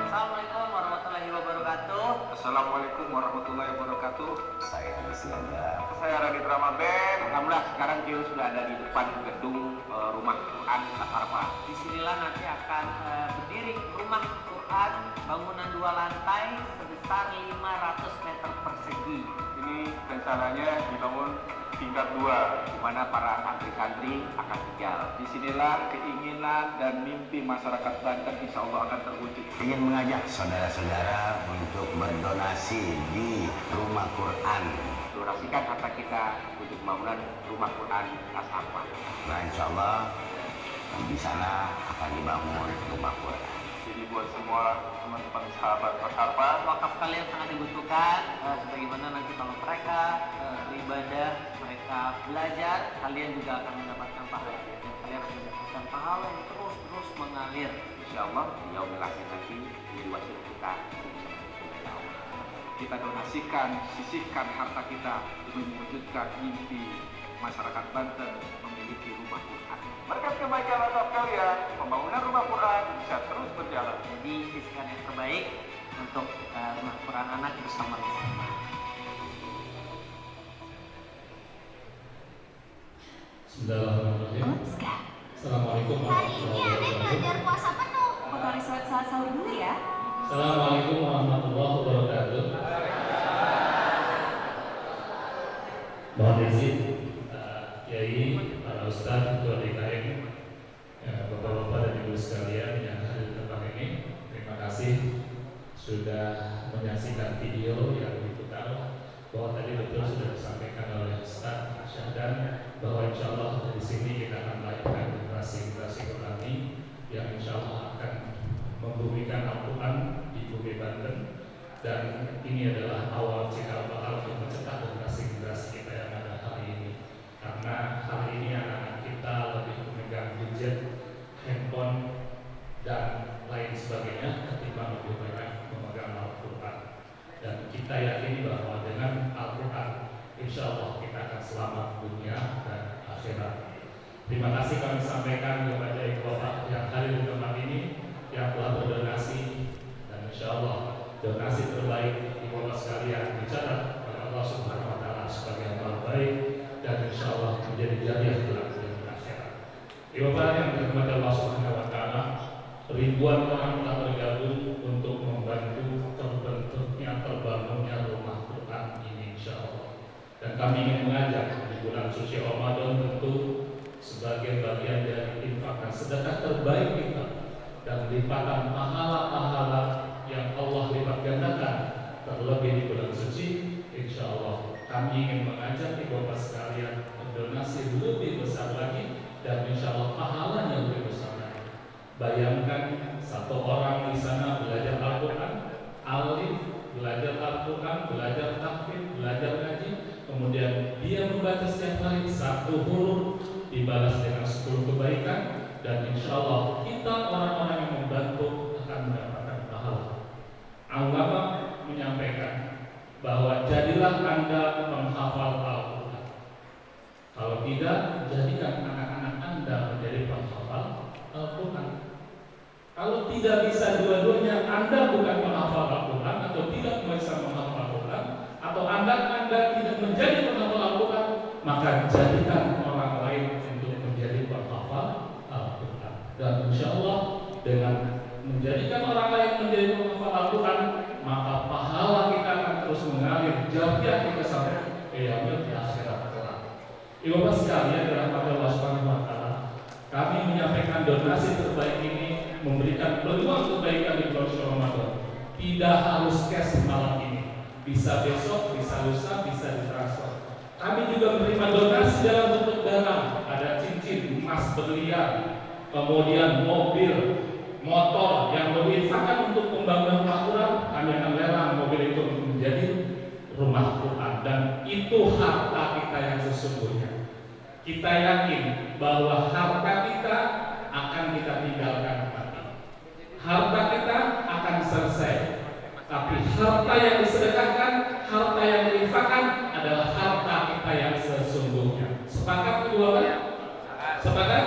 Assalamualaikum warahmatullahi wabarakatuh. Assalamualaikum warahmatullahi wabarakatuh. Saya Siaga. Saya Radit Ramadan. Alhamdulillah sekarang Kio sudah ada di depan gedung rumah Quran Las Harpa. Disinilah nanti akan berdiri rumah Quran bangunan 2 lantai sebesar 500 meter persegi. Ini rencananya dibangun tingkat 2, di mana para santri-santri akan tinggal. Disinilah keinginan dan mimpi masyarakat Banten insya Allah akan terwujud. Ingin mengajak saudara-saudara untuk berdonasi di rumah Quran. Donasikan harta kita untuk pembangunan rumah Quran Las Harpa. Nah, insya Allah di sana akan dibangun rumah Quran. Jadi buat semua teman-teman sahabat Las Harpa, Wakaf kalian sangat dibutuhkan, sebagaimana nanti kalau mereka beribadah, mereka belajar, kalian juga akan mendapatkan pahala. Dan kalian akan mendapatkan pahala yang terus mengalir. Insya Allah di yaumil akhir nanti menjadi wasilah kita. kita donasikan, sisihkan harta kita demi mewujudkan mimpi masyarakat Banten memiliki rumah Quran. Berkat kebaikan atas kalian, pembangunan rumah Quran bisa terus berjalan. Jadi sisihkan yang terbaik untuk rumah Quran anak bersama-sama. Bismillahirrahmanirrahim. Assalamualaikum warahmatullahi wabarakatuh. Puasa penuh. Kembali sholat sahur dulu ya. Assalamualaikum warahmatullahi wabarakatuh. Mohon izin Kiai, para Ustadz, Ketua DKM, Bapak-bapak dan Ibu sekalian yang hadir di tempat ini, terima kasih sudah menyaksikan video yang diputar. Bahwa tadi betul sudah disampaikan oleh Ustadz Syahdan bahwa insya Allah dari sini kita akan melahirkan generasi-generasi kami yang insya Allah akan membumikan Al-Quran di bumi Banten, dan ini adalah awal cikal bakal untuk mencetak generasi-generasi kita yang ada hari ini. Karena hari ini anak-anak kita lebih memegang gadget, handphone dan lain sebagainya ketimbang lebih banyak memegang Al-Quran. Dan kita yakini bahwa dengan Al-Quran insya Allah kita akan selamat dunia dan akhirat. Terima kasih kami sampaikan kepada ibu bapak yang hadir di tempat ini yang telah berdonasi, dan insya Allah donasi terbaik ibu bapak sekalian dicatat oleh Allah Subhanahu Wa Taala sebagai amal baik dan insya Allah menjadi jariah kelak di akhirat. Ibu bapak yang dirahmati Allah Subhanahu Wa Taala, ribuan orang telah bergabung untuk membantu terbangunnya rumah Quran ini insya Allah. Dan kami ingin mengajak di bulan suci Ramadan tentu sebagai bagian dari infak dan sedekah terbaik kita dan lipatan pahala-pahala yang Allah lipat gandakan terlebih di bulan suci, insya Allah kami ingin mengajak ibu bapak sekalian berdonasi lebih besar lagi dan insya Allah pahalanya lebih besar lagi. Bayangkan satu orang di sana belajar Al-Quran, alif, belajar Al-Quran, belajar tahfidz, belajar ngaji, kemudian dia membaca setiap hari satu huruf dibalas dengan 10 kebaikan, dan insya Allah kita orang-orang yang membantu akan mendapatkan pahala. Ulama menyampaikan bahwa jadilah Anda penghafal Al-Quran. Kalau tidak, jadikan anak-anak Anda menjadi penghafal Al-Quran. Kalau tidak bisa dua-duanya, Anda bukan penghafal Al-Quran atau tidak bisa menghafal Al-Quran, atau Anda tidak menjadi penghafal Al-Quran, maka jadikan orang lain untuk menjadi penghafal Al-Quran. Dan insya Allah dengan menjadikan orang lain menjadi penghafal Al-Quran, maka pahala kita akan terus mengalir jariah kita sampai qiyamah di akhirat kelak. Ibu bapak sekalian dirahmati Allah Subhanahu Wa Taala, kami menyampaikan donasi terbaik ini memberikan peluang kebaikan di bulan Ramadan. Tidak harus cash malam ini, bisa besok, bisa lusa, bisa ditransfer. Kami juga menerima donasi dalam bentuk dana, ada cincin, emas berlian, kemudian mobil, motor yang berinfakan untuk pembangunan rumah Quran. Kami akan lelang mobil itu menjadi rumah Quran, dan itu harta kita yang sesungguhnya. Kita yakin bahwa harta kita akan kita tinggalkan mati. Harta kita akan selesai, tapi harta yang disedekahkan, harta yang diinfakkan adalah harta kita yang sesungguhnya. Sepakat kedua kan? Sepakat?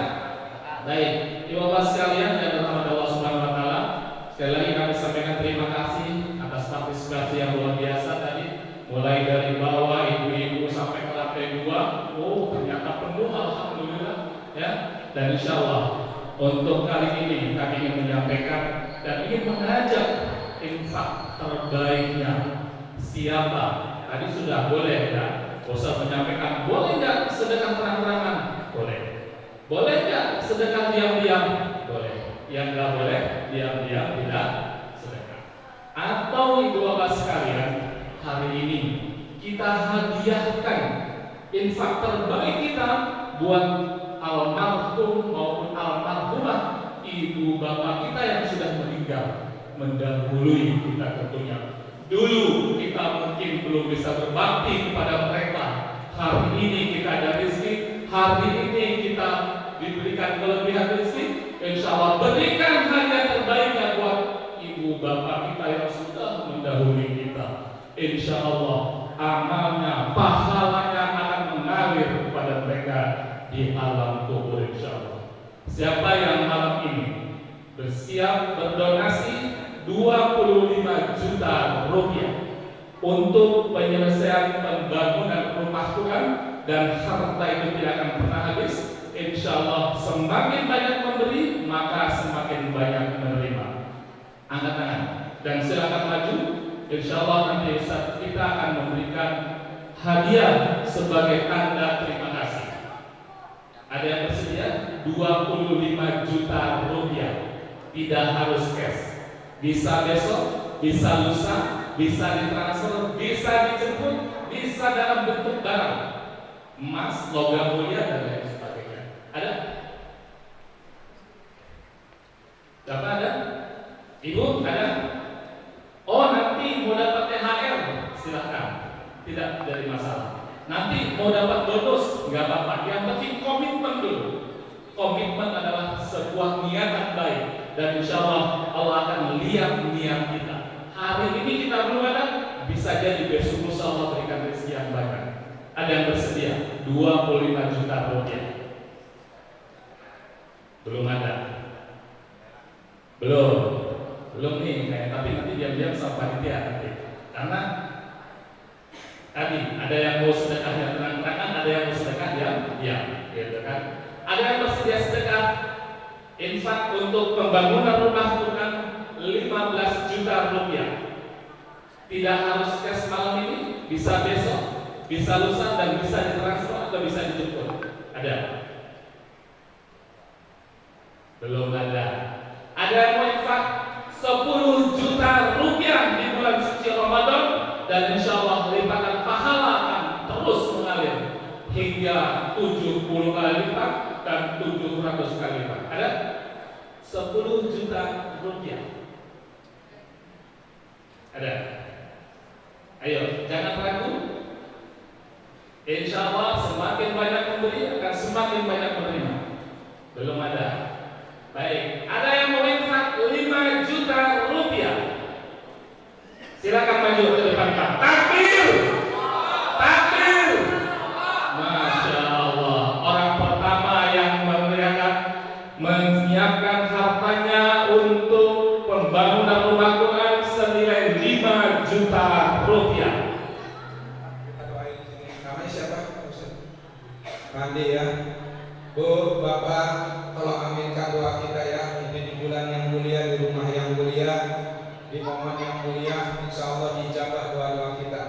Baik, ibu bapak sekalian yang dirahmati Allah Subhanahu Wa Taala, sekali lagi kami sampaikan terima kasih atas partisipasi yang luar biasa tadi, mulai dari bawah ibu-ibu sampai ke lantai 2. Oh, ternyata penuh, alhamdulillah ya. Dan insya Allah untuk kali ini kami ingin menyampaikan dan ingin mengajak infak terbaiknya siapa? Tadi sudah boleh ya, usah menyampaikan boleh nggak sedekah terang-terangan? Boleh. Boleh nggak sedekah diam-diam? Boleh. Yang nggak boleh diam-diam tidak sedekah. Atau ibu bapak sekalian, hari ini kita hadiahkan infak terbaik kita buat almarhum maupun almarhumah ibu bapak kita yang sudah meninggal mendahului kita tentunya. Dulu kita mungkin belum bisa berbakti kepada mereka. Hari ini kita ada rezeki, hari ini kita diberikan kelebihan rezeki. Insya Allah berikan hadiah terbaiknya buat ibu bapak kita yang sudah mendahului kita. Insya Allah amalnya, pahalanya akan mengalir kepada mereka di alam kubur insya Allah. Siapa yang malam ini bersiap berdonasi 25 juta rupiah untuk penyelesaian pembangunan rumah Quran dan harta itu tidak akan pernah habis, insya Allah semakin banyak memberi maka semakin banyak menerima. Angkat tangan dan silakan maju. Insya Allah nanti kita akan memberikan hadiah sebagai tanda terima kasih. Ada yang bersedia? 25 juta rupiah. Tidak harus cash. Bisa besok, bisa lusa, bisa ditransfer, bisa dijemput, bisa dalam bentuk barang, emas, logam mulia dan lain sebagainya. Ada? Bapak ada? Ibu ada? Oh nanti mau dapat THR, silahkan. Tidak dari masalah. Nanti mau dapat bonus, nggak apa-apa. Yang penting komitmen dulu. Komitmen adalah sebuah niatan baik, dan insya Allah Allah akan lihat niat kita. Hari ini kita belum ada, bisa jadi besok lusa Allah berikan rezeki yang banyak. Ada yang bersedia? 25 juta rupiah. Belum ada? Belum nih, tapi nanti diam-diam sama panitia nanti. Karena tadi ada yang mau sedekah yang terang-terangan, ada yang mau sedekah diam, gitu kan? Ada yang bersedia sedekah infak untuk pembangunan rumah Quran 15 juta rupiah. Tidak harus cash malam ini, bisa besok, bisa lusa, dan bisa ditransfer atau bisa dijemput. Ada? Belum ada. Ada yang mau infak 10 juta rupiah di bulan suci Ramadan, dan insya Allah lipatan pahala akan terus mengalir hingga 70 kali lipat dan 700 kali lipat. Ada? 10 juta rupiah. Ada? Ayo, jangan ragu. Insya Allah semakin banyak memberi akan semakin banyak menerima. Belum ada. Baik, ada yang mau infak 5 juta rupiah. Silakan maju ke depan Pak. Takbir! Takbir! Masya Allah, orang pertama yang menyiapkan hartanya untuk pembangunan rumah Quran senilai 5 juta rupiah. Kita doain sini. Namanya siapa? Pandi ya. Bu, Bapak, tolong aminkan doa kita ya. Ini di bulan yang mulia, di rumah yang mulia, di momen yang mulia, insya Allah dijabah doa-doa kita.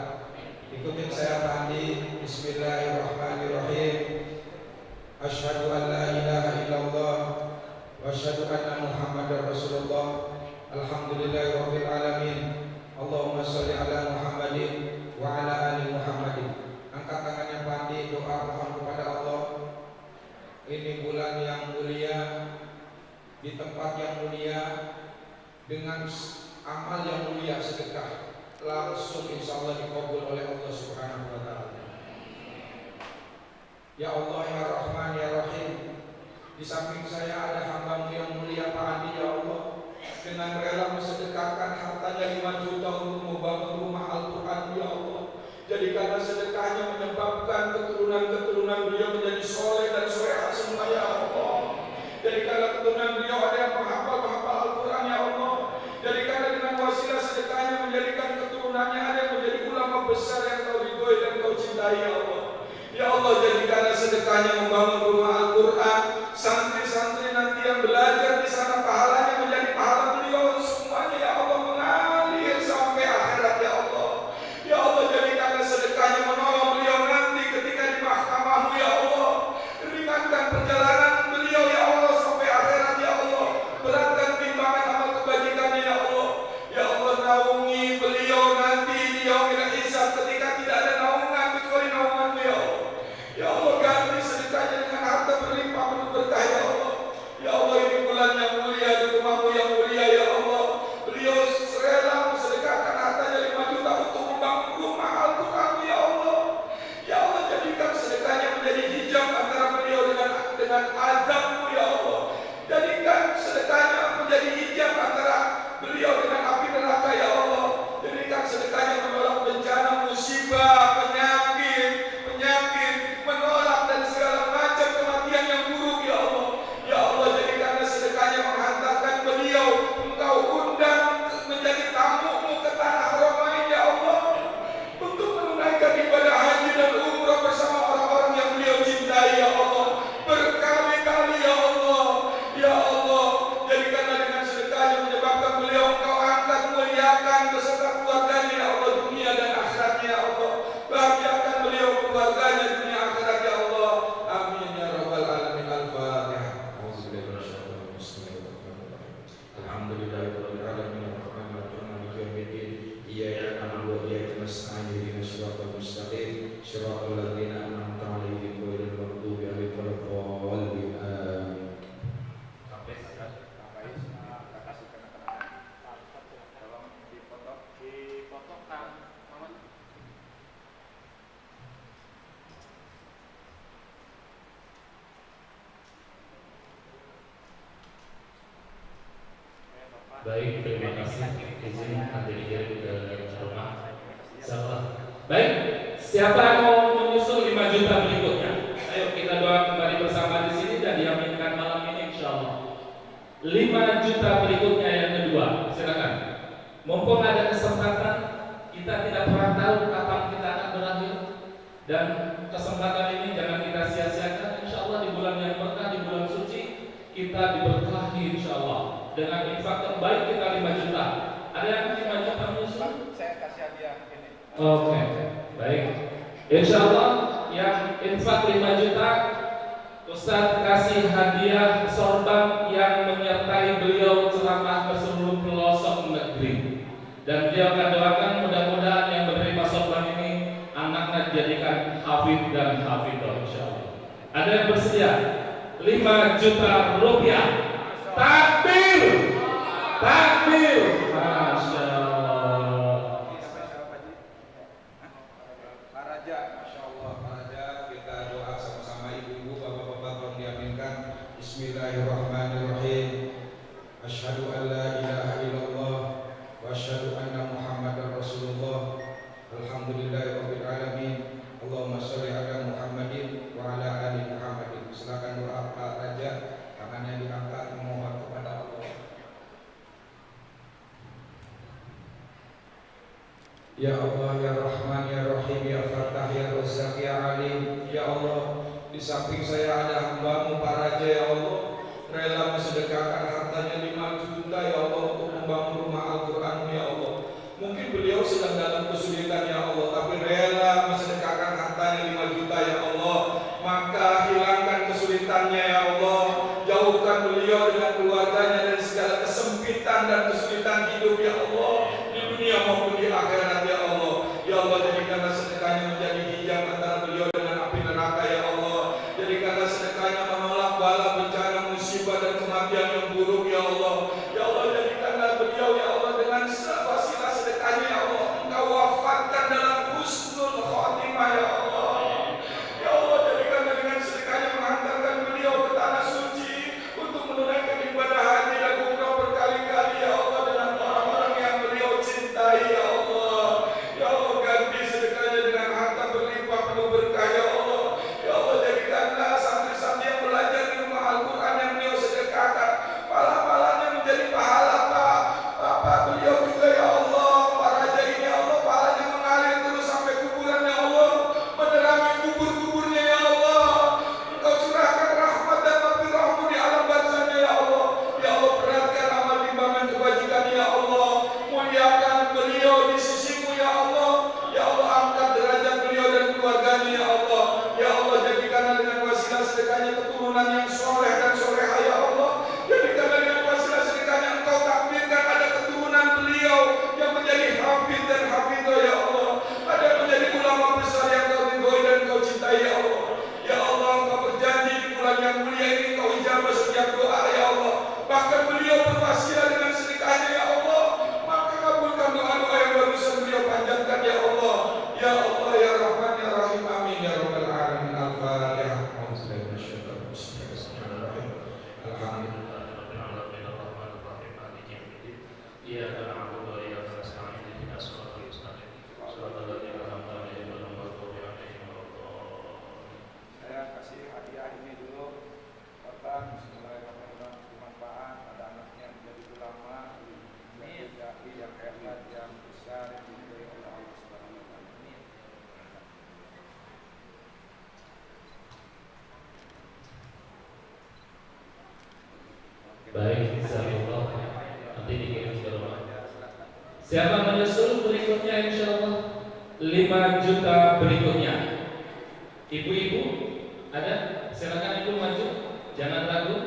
Ikutin saya Pandi. Bismillahirrahmanirrahim. Asyhadu an la ilaha illallah wa asyhadu anna Muhammadar Rasulullah. Alhamdulillahirabbil alamin. Allahumma shalli ala Muhammadin wa ala ali Muhammadin. Angkat tangannya Pandi, doa mohon kepada Allah. Ini bulan yang mulia, di tempat yang mulia, dengan amal yang mulia sedekah, langsung insya Allah dikabul oleh Allah Subhanahu wa Ta'ala. Ya Allah ya Rahman ya Rahim, di samping saya ada hamba-Mu yang mulia Pak Andi ya Allah, dengan rela mensedekahkan hartanya 5 juta untuk membangun rumah Al-Quran ya Allah. Jadi karena sedekahnya menyebabkan keturunan-keturunan beliau menjadi soleh dan soleha semua ya Allah. Jadi karena keturunan beliau ada yang menghafal Al-Quran ya Allah. Jadi karena dengan wasilah sedekahnya menjadikan keturunannya ada yang menjadi ulama besar yang Kau ridhoi dan Kau cintai ya Allah. Ya Allah, jadi karena sedekahnya membangun rumah Al-Quran, santri-santri nanti yang belajar di sana pahalanya menjadi pahala beliau semuanya ya Allah, mengalir sampai akhirat ya Allah. Ya Allah, jadi karena sedekahnya menolong beliau nanti ketika di mahkamah-Mu ya Allah, ringankan perjalanan beliau ya Allah sampai akhirat ya Allah, beratkan timbangan amal kebajikannya ya Allah. Ya Allah, naungi beliau nanti di yaumil hisab ketika tidak ada naungan kecuali naungan-Mu ya Allah. Ya Allah, ganti sedekahnya dengan harta berlimpah penuh berkah ya Allah. Ya Allah, ini bulan yang mulia, di rumah-Mu yang mulia ya Allah. Beliau rela mensedekahkan hartanya 5 juta untuk membangun rumah Al-Quran ya Allah. Ya Allah, jadikan sedekahnya menjadi hijab antara beliau dengan azab-Mu ya Allah. Jadikan sedekahnya menjadi hijab antara beliau dengan api neraka ya Allah. Jadikan sedekahnya menolak bencana, musibah, penyakit, menolak dan segala macam kematian yang buruk ya Allah. Ya Allah, jadikan sedekahnya menghantarkan beliau Engkau undang menjadi tamu-Mu ke tanah Haramain ya Allah, untuk menunaikan ibadah haji dan umrah bersama orang-orang yang beliau cintai ya Allah. Berkali-kali Baik, terima kasih. Izin nanti dikirim ke rumah. Insyaallah. Baik, siapa yang mau menyusul 5 juta berikutnya? Ayo kita doa kembali bersama di sini dan diaminkan malam ini insyaallah. 5 juta berikutnya yang kedua, silakan. Mumpung ada kesempatan, kita tidak pernah tahu kapan kita akan berakhir, dan kesempatan ini jangan kita sia-siakan. Insyaallah di bulan yang berkah, di bulan suci, kita diberkahi insyaallah. Dengan infak terbaik kita 5 juta. Ada yang 5 juta menyusul? Saya kasih hadiah ini. Oke, baik. Insyaallah yang infak 5 juta, Ustadz kasih hadiah sorban yang menyertai beliau ceramah ke seluruh pelosok negeri. Dan dia akan doakan mudah-mudahan yang menerima sorban ini anaknya dijadikan hafid dan hafidah insyaallah. Ada yang bersedia? 5 juta rupiah. Takbir! Takbir! Masya Allah. Pak Raja, Masya Allah, Pak Raja, kita doa sama-sama ibu-ibu, bapak-bapak, tolong diaminkan. Bismillahirrahmanirrahim. Asyhadu an la ilaha illallah wa asyhadu anna Muhammadar Rasulullah. Alhamdulillahirabbil alamin. Allahumma shalli ala Muhammadin wa ala ali Muhammadin. Silakan doa Pak Raja, tangannya diangkat memohon kepada Allah. Ya Allah, ya Rahman, ya Rahim, ya Fattah, ya Razzaq, ya Alim. Ya Allah, di samping saya ada hamba-Mu Pak Raja, ya Allah, rela mensedekahkan hartanya 5 juta ya Allah untuk membangun rumah Al-Quran, ya Allah. Mungkin beliau sedang dalam kesulitan, ya Allah, tapi rela mensedekahkan hartanya 5 juta, ya Allah. Maka hilangkan kesulitannya, ya Allah. Jauhkan beliau dengan keluarganya dari segala kesempitan dan kesulitan hidup, ya Allah, di dunia maupun di akhirat, ya Allah. Ya Allah, jadikanlah sedekahnya menjadi hijab antara beliau dengan api neraka, ya Allah. Jadikanlah sedekahnya menolak bala, bencana, musibah dan kematian yang buruk, ya Allah. Ya Allah, jadikanlah beliau, ya Allah, dengan wasilah sedekahnya, ya Allah, Engkau wafatkan dalam husnul khotimah, ya Allah. Ya Allah, jadikanlah dengan sedekahnya menghantarkan beliau ke tanah suci untuk menunaikan ibadah haji dan umrah berkali-kali, ya Allah, dengan orang-orang yang beliau cintai, ya Allah. Ya Allah, ganti sedekahnya dengan harta berlimpah penuh berkah, ya Allah. Ya Allah, jadikanlah santri-santri yang belajar di rumah Al-Quran yang beliau sedekahkan, pahala-pahalanya menjadi pahala Pak beliau juga, ya Allah. Pak Raja ini, ya Allah, pahalanya mengalir terus sampai kuburan, ya Allah, menerangi kubur-kuburnya, ya Allah. Engkau curahkan rahmat dan maghfirah-Mu di alam barzahnya, ya Allah. Ya Allah, beratkan amal timbangan kebajikan, ya Allah. Muliakan beliau di sisi-Mu, ya Allah. Ya Allah, angkat derajat beliau dan keluarganya, ya Allah. Ya Allah, jadikanlah dengan wasilah sedekahnya keturunan yang soleh dan soleha, ya Allah. Jadikanlah dengan wasilah sedekahnya Engkau takdirkan ada keturunan beliau yang menjadi hafid dan hafidah, ya Allah. Ada yang menjadi ulama besar yang Kau ridhoi dan Kau cintai, ya Allah. Ya Allah, Engkau berjanji di bulan yang mulia ini Kau ijabah setiap doa, ya Allah. Bahkan beliau berwasilah dengan sedekahnya, ya Allah. Maka kabulkan doa-doa yang barusan beliau panjatkan, ya Allah. Ya Allah, ya Rahman, ya Rahim, amin ya rabbal alamin. Al-Fatihah. Bismillahirrahmanirrahim. Alhamdulillah. Saya kasih hadiah ini dulu. Kota Bismillahirrahmanirrahim, bermanfaat, ada anaknya menjadi ulama, menjadi yang hebat, yang besar, yang diridhoi oleh Allah Subhanahu wa taala. Baik, insyaallah nanti dikirim ke rumah. Siapa menyusul berikutnya insyaallah 5 juta berikutnya. Ibu-ibu ada? Silakan ibu maju, jangan ragu.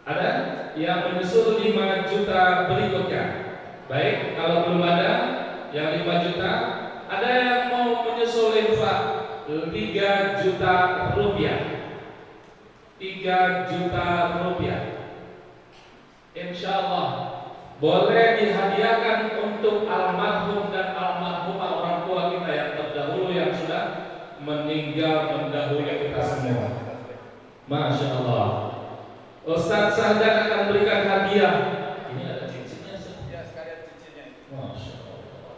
Ada yang menyusul 5 juta berikutnya? Baik, kalau belum ada yang 5 juta, ada yang mau menyusul infak 3 juta rupiah. 3 juta rupiah. Insyaallah boleh dihadiahkan untuk almarhum dan almarhumah orang tua kita yang terdahulu yang sudah meninggal mendahului kita semua. Masya Allah. Ustaz Sahdan akan berikan hadiah. Ini ada cincinnya, Ya, sekalian cincinnya. Masya Allah.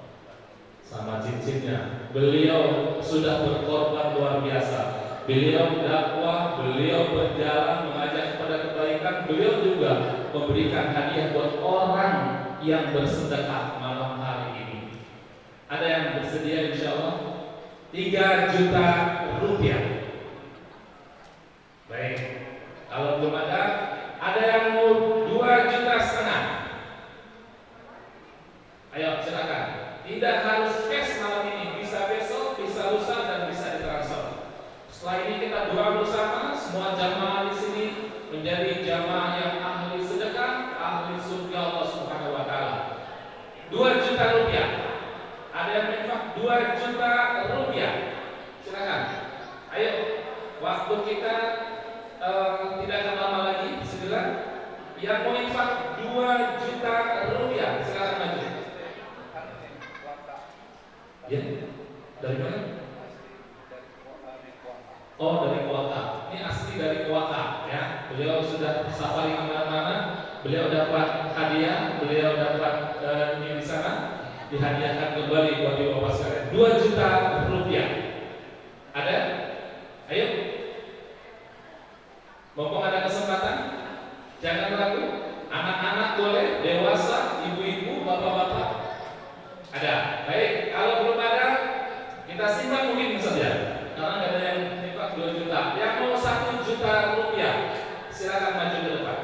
Sama cincinnya. Beliau sudah berkorban luar biasa. Beliau dakwah, beliau berjalan mengajak kepada kebaikan. Beliau juga memberikan hadiah buat orang yang bersedekah malam hari ini. Ada yang bersedia insya Allah 3 juta rupiah. Baik, kalau belum ada yang mau 2,5 juta. Ayo silakan. Tidak harus cash malam ini, bisa besok, bisa lusa dan bisa ditransfer. Setelah ini kita doa bersama semua jamaah di sini menjadi jamaah yang ahli sedekah, ahli surga Allah Subhanahu wa taala. 2 juta rupiah. Ada yang infak 2 juta rupiah. Silakan. Ayo, waktu kita tidak akan lama lagi, segera. Yang mau infak 2 juta rupiah, silakan maju. Ya, dari mana? Oh, dari kuota. Ini asli dari kuota, ya. Beliau sudah safari kemana-mana. Beliau dapat hadiah, beliau dapat ini di sana dihadiahkan kembali buat bapak sekalian. 2 juta rupiah. Ada? Ayo. Mumpung ada kesempatan, jangan ragu. Anak-anak boleh, dewasa, ibu-ibu, bapak-bapak. Ada. Baik, kalau belum ada, kita simpan mungkin saja. Karena nggak ada yang infak 2 juta. Yang mau 1 juta rupiah, silakan maju ke depan.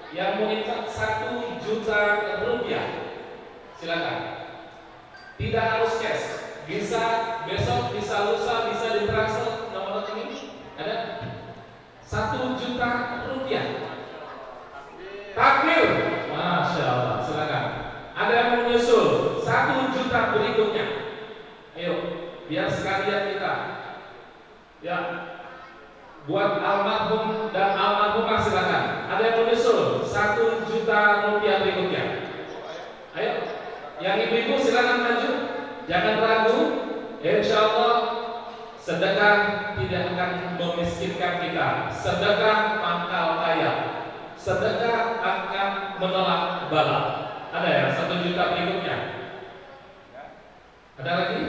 Yang mau infak 1 juta rupiah, silakan. Tidak harus cash, bisa besok, bisa lusa, bisa ditransfer. Nomor ini ada 1 juta rupiah. Takbir, masya Allah, silakan. Ada yang menyusul 1 juta berikutnya. Ayo, biar sekalian kita. Ya, buat almarhum dan almarhumah silakan. Ada yang menyusul 1 juta rupiah berikutnya. Ayo, yang ibu-ibu silakan maju. Jangan ragu. Insya Allah sedekah tidak akan memiskinkan kita. Sedekah pangkal kaya. Sedekah akan menolak bala. Ada ya 1 juta berikutnya. Ada lagi?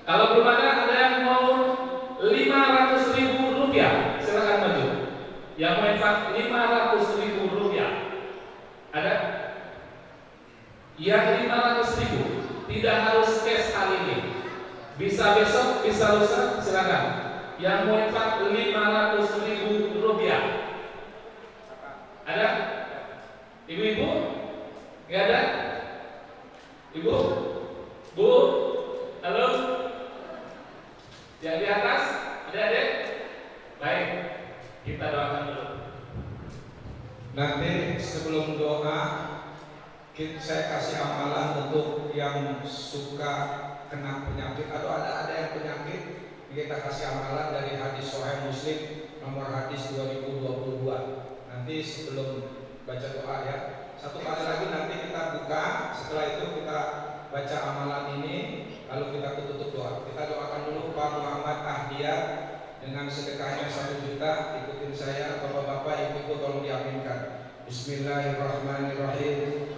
Kalau belum ada yang mau 500.000 rupiah, silakan maju. Yang mau infak 500.000 rupiah. Ada? Yang 500.000 tidak harus cash kali ini. Bisa besok, bisa lusa, silakan. Yang mau infak 500.000 rupiah. Ada? Ibu-ibu? Nggak ada? Ibu? Bu? Halo? Yang di atas? Adik-adik? Baik, kita doakan dulu. Nanti sebelum doa, saya kasih amalan untuk yang suka kena penyakit atau ada yang penyakit, kita kasih amalan dari hadis Sahih Muslim nomor hadis 2022. Nanti sebelum baca doa ya, satu kali lagi nanti kita buka. Setelah itu kita baca amalan ini, lalu kita tutup doa. Kita doakan dulu Pak Muhammad Ahdiat dengan sedekahnya 1 juta. Ikutin saya, bapak-bapak, ibu-ibu tolong diaminkan. Bismillahirrahmanirrahim.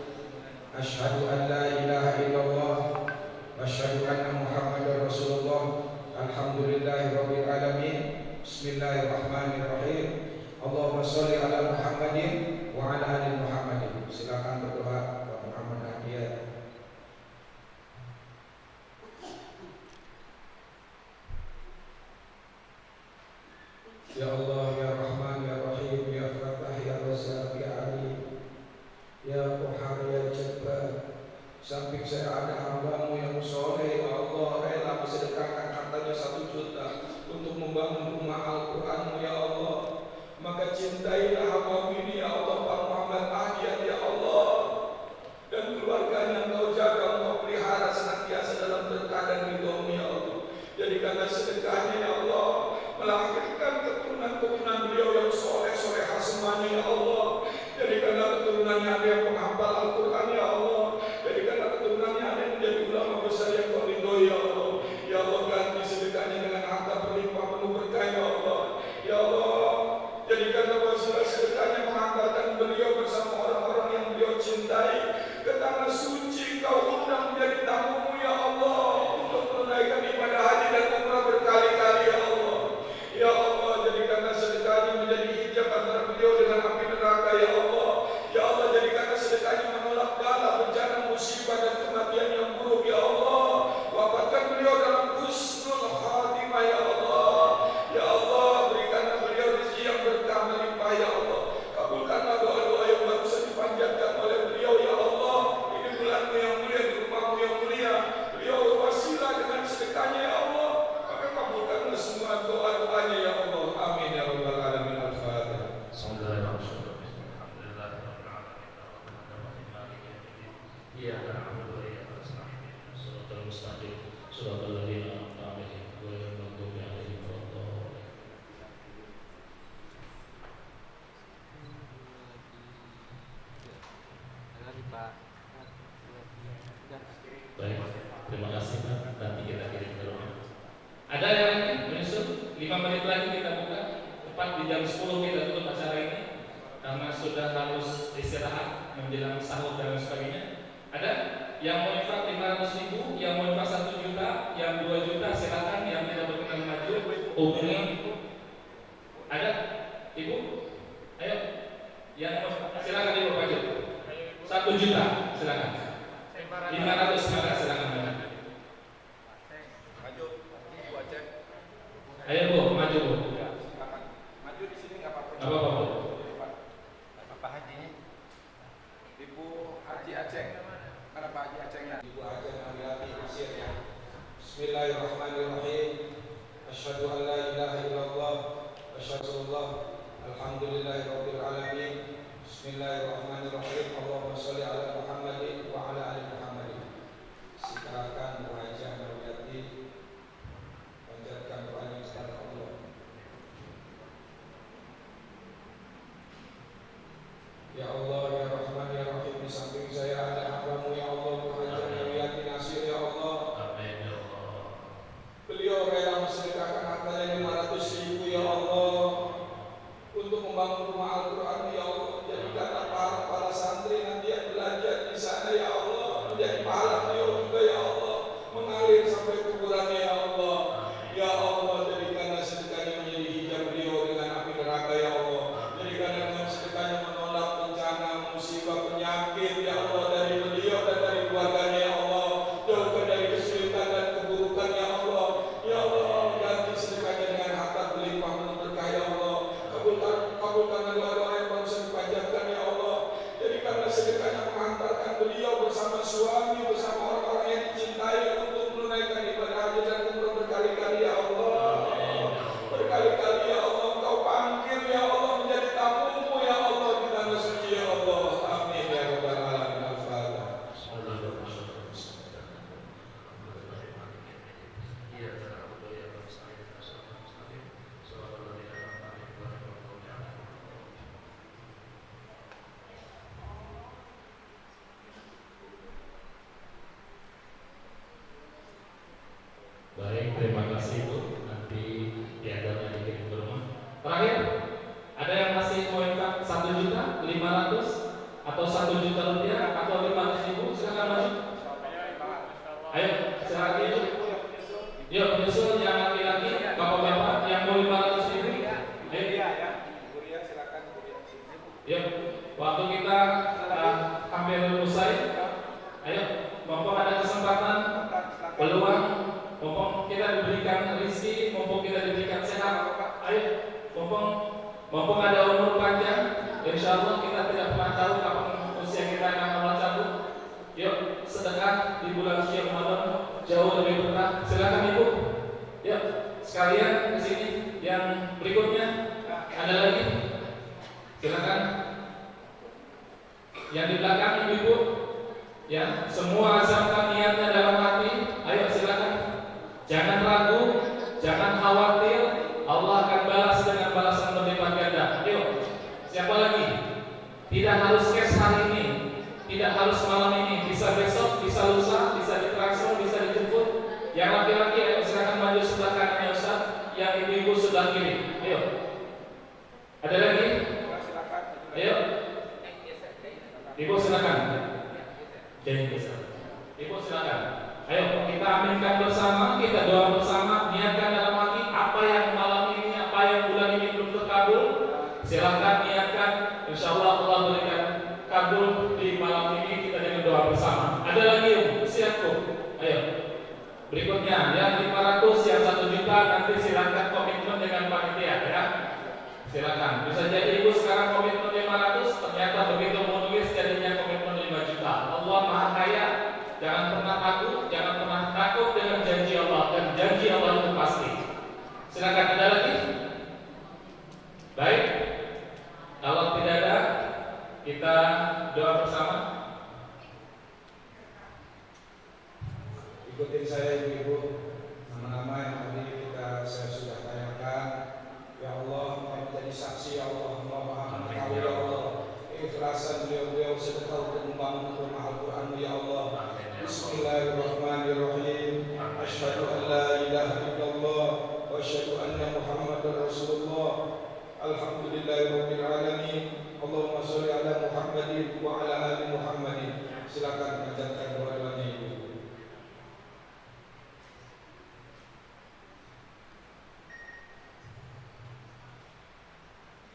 Asyhadu an la ilaha illallah wa asyhadu anna Muhammadar Rasulullah. Alhamdulillahirabbil alamin. Bismillahirrahmanirrahim. Allahumma sholli ala Muhammadin wa ala ali Muhammadin. Silakan berdoa Pak Muhammad Ahdiat. Ya Allah, ya Rahman, ya Rahim, ya Fatah, ya Razzaq, ya Ali, ya Qahhar, ya Jabbar. Samping saya ada hamba-Mu yang soleh, ya Allah, rela bersedekahkan hartanya 1 juta untuk membangun rumah Al-Quran-Mu, ya Allah. Maka cintailah hamba ini, ya Allah, Pak Muhammad Ahdiat, ya Allah, dan keluarganya Engkau jaga, Engkau pelihara senantiasa dalam berkah dan ridho-Mu, ya Allah. Jadikanlah sedekahnya, ya Allah, melahirkan keturunan-keturunan beliau yang soleh-solehah semuanya, ya Allah. Jadikanlah keturunannya ada yang penghafal Al-Quran, ya Allah. Jadikanlah keturunannya ada yang menjadi ulama besar yang Kau ridhoi, ya Allah. Ya Allah, ganti sedekahnya dengan harta berlimpah penuh berkah, ya Allah. Ya Allah, jadikanlah wasilah sedekahnya menghantarkan 5 menit lagi kita buka. Tepat di jam 10 kita tutup acara ini karena sudah harus istirahat menjelang sahur dan sebagainya. Ada yang mau infak 500.000, yang mau infak 1 juta, yang 2 juta silakan, yang tidak berkenan maju hubungi. Ada ibu? Ayo, yang silakan ibu maju. 1 juta silakan. 500 silakan. Maju, Bu Aceh. Ayo Bu, maju Bu. Maju di sini nggak apa-apa. Apa Bu? Pak Haji. Ibu Haji Aceh. Mana Pak Haji Acehnya? Ibu Aceh Nabiati Nasir ya. Bismillahirrahmanirrahim. Asyhadu an la ilaha illallah wa asyhadu alhamdulillahirabbil alamin. Bismillahirrahmanirrahim. Allahumma shalli ala Muhammadin wa ala ali Muhammadin. Silakan Bu Haji Nabiati panjatkan doanya kepada Allah. Ya Allah, ya Rahman, ya Rahim, di samping saya ada hambamu ya Allah, Bu Haji Nabiati Nasir ya Allah. Amin ya Allah. Beliau rela mensedekahkan hartanya 500.000 ya Allah untuk membangun rumah Al-Quran ya Allah. Jadikanlah para santri nanti yang belajar di sana ya Allah menjadi pahala beliau juga ya Allah, mengalir sampai kuburannya ya Allah. Ya Allah, jadikanlah sedekahnya menjadi hijab beliau dengan api neraka ya Allah. Jadikanlah dengan sedekahnya menolak bencana, musibah, penyakit ya Allah dari beliau dan dari keluarganya ya Allah. Jauhkan dari kesulitan dan keburukan ya Allah. Ya Allah, ganti sedekahnya dengan harta berlimpah penuh berkah ya Allah. Kabulkan doa-doa yang barusan dipanjatkan ya Allah. Jadikanlah sedekahnya menghantarkan beliau bersama suami, bersama orang-orang yang dicintai untuk menunaikan ibadah haji dan umrah berkali-kali ya Allah. Berkali-kali ya Allah, Engkau panggil ya Allah menjadi tamumu ya Allah di tanah suci ya Allah. Amin ya rabbal alamin. Al-Fatihah. Baik, terima kasih Bu. Nanti piagamnya dikirim ke rumah. Terakhir, ada yang masih mau infak 1 juta, 500 atau 1 juta rupiah atau 500.000? Silakan maju. Ayo, silakan itu. Yuk, menyusul yang laki-laki, bapak-bapak yang mau 500.000. Ayo. Yuk, waktu kita hampir usai. Ayo, mumpung ada kesempatan, peluang, mumpung kita diberikan rezeki, mumpung kita diberikan sehat. Ayo, mumpung ada umur panjang, insya Allah kita tidak pernah tahu kapan usia kita akan mulai cabut. Yuk, sedekah di bulan suci Ramadan jauh lebih berkah. Silakan Ibu. Yuk, sekalian ke sini. Yang berikutnya ada lagi. Silakan. Yang di belakang Ibu. Ya, semua azamkan niatnya dalam hati. Ayo silakan. Jangan ragu, jangan khawatir. Allah akan balas dengan balasan berlipat ganda. Ayo, siapa lagi? Tidak harus cash hari ini, tidak harus malam ini, bisa besok, bisa lusa, bisa ditransfer, bisa dijemput. Yang laki-laki, ayo silakan maju sebelah kanannya Ustaz. Yang ibu-ibu sebelah kiri. Ayo. Ada lagi? Ayo. Ibu silakan. Ibu silakan. Ayo kita aminkan bersama, kita doa bersama, niatkan dalam hati apa yang malam ini, apa yang bulan ini belum terkabul. Silakan niatkan, insya Allah Allah berikan kabul di malam ini kita dengan doa bersama. Ada lagi siap Bu? Ayo. Berikutnya yang 500, yang 1 juta nanti silakan komitmen dengan panitia ya. Silakan. Bisa jadi Ibu sekarang komitmen 500, ternyata begitu menulis jadinya komitmen 5 juta. Allah Maha Kaya. Jangan pernah takut dengan janji Allah, dan janji Allah itu pasti. Silakan, ada lagi? Baik. Kalau tidak ada, kita doa bersama. Ikutin saya ibu-ibu. Nama-nama yang tadi saya sudah tanyakan. Ya Allah, menjadi saksi ya Allah, Maha Mengetahui ya Allah. Ikhlasan beliau-beliau sedekah untuk membangun rumah Al-Quran ya Allah. Bismillahirrahmanirrahim. Asyhadu an la ilaha illallah wa asyhadu anna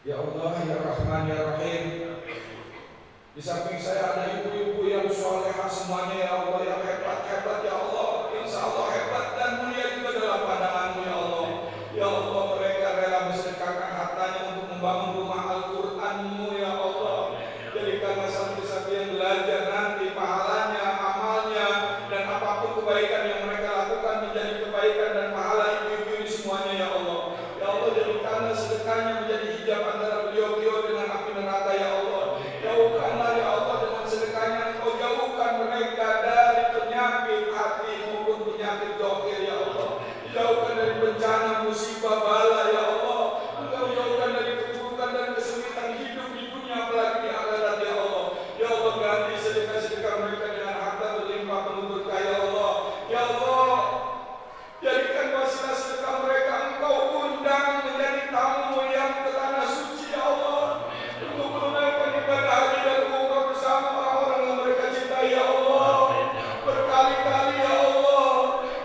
Ya Allah, Ya Rahman, Ya Rahim. Di samping saya ada ibu-ibu yang solehah semuanya, ya Allah, yang hebat-hebat, ya Allah. Insya Allah hebat dan mulia juga dalam pandangan-Mu, ya Allah. Ya Allah, mereka rela bersedekahkan hartanya untuk membangun rumah Al-Quran-Mu, ya Allah. Jadikanlah santri-santri yang belajar nanti pahalanya, amalnya, dan apapun kebaikan yang mereka lakukan menjadi kebaikan dan pahala ibu-ibu ini semuanya, ya Allah. Ya Allah, jadikanlah sedekahnya menjadi hijab antara beliau-beliau dengan api neraka, ya Allah. Jauhkanlah, ya Allah, dengan sedekahnya Engkau jauhkan mereka dari penyakit hati maupun penyakit zahir, ya Allah. Jauhkan dari bencana, musibah, bala, ya Allah. Engkau jauhkan dari keburukan dan kesulitan hidup di dunia, apalagi di akhirat, ya Allah. Ya Allah, ganti sedekah-sedekah mereka dengan harta berlimpah penuh berkah, ya Allah. Ya Allah, jadikan wasilah sedekah mereka Engkau undang menjadi tamu yang ke tanah suci, ya Allah, untuk menunaikan ibadah haji dan umrah bersama orang-orang yang mereka cintai, ya Allah, berkali-kali, ya Allah.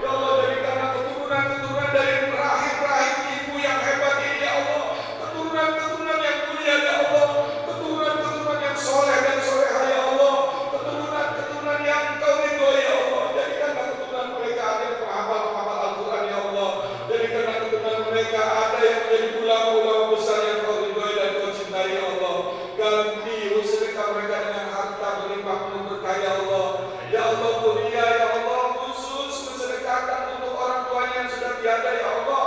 Ya Allah, jadikanlah keturunan-keturunan dari rahim-rahim ibu yang hebat ini, ya Allah, keturunan-keturunan yang mulia, ya Allah, keturunan-keturunan yang soleh dan soleha, ya Allah, keturunan-keturunan yang Engkau ridhoi, ya Allah. Jadikanlah keturunan mereka ada yang penghafal Al-Quran, ya Allah. Jadikanlah keturunan mereka ada yang menjadi ulama-ulama besar yang Kau ridhoi dan Kau cintai, ya Allah. Ganti sedekah mereka dengan harta berlimpah penuh berkah, ya Allah. Ya Allah, mulia, ya Allah, khusus mensedekahkan untuk orang tuanya yang sudah tiada, ya Allah.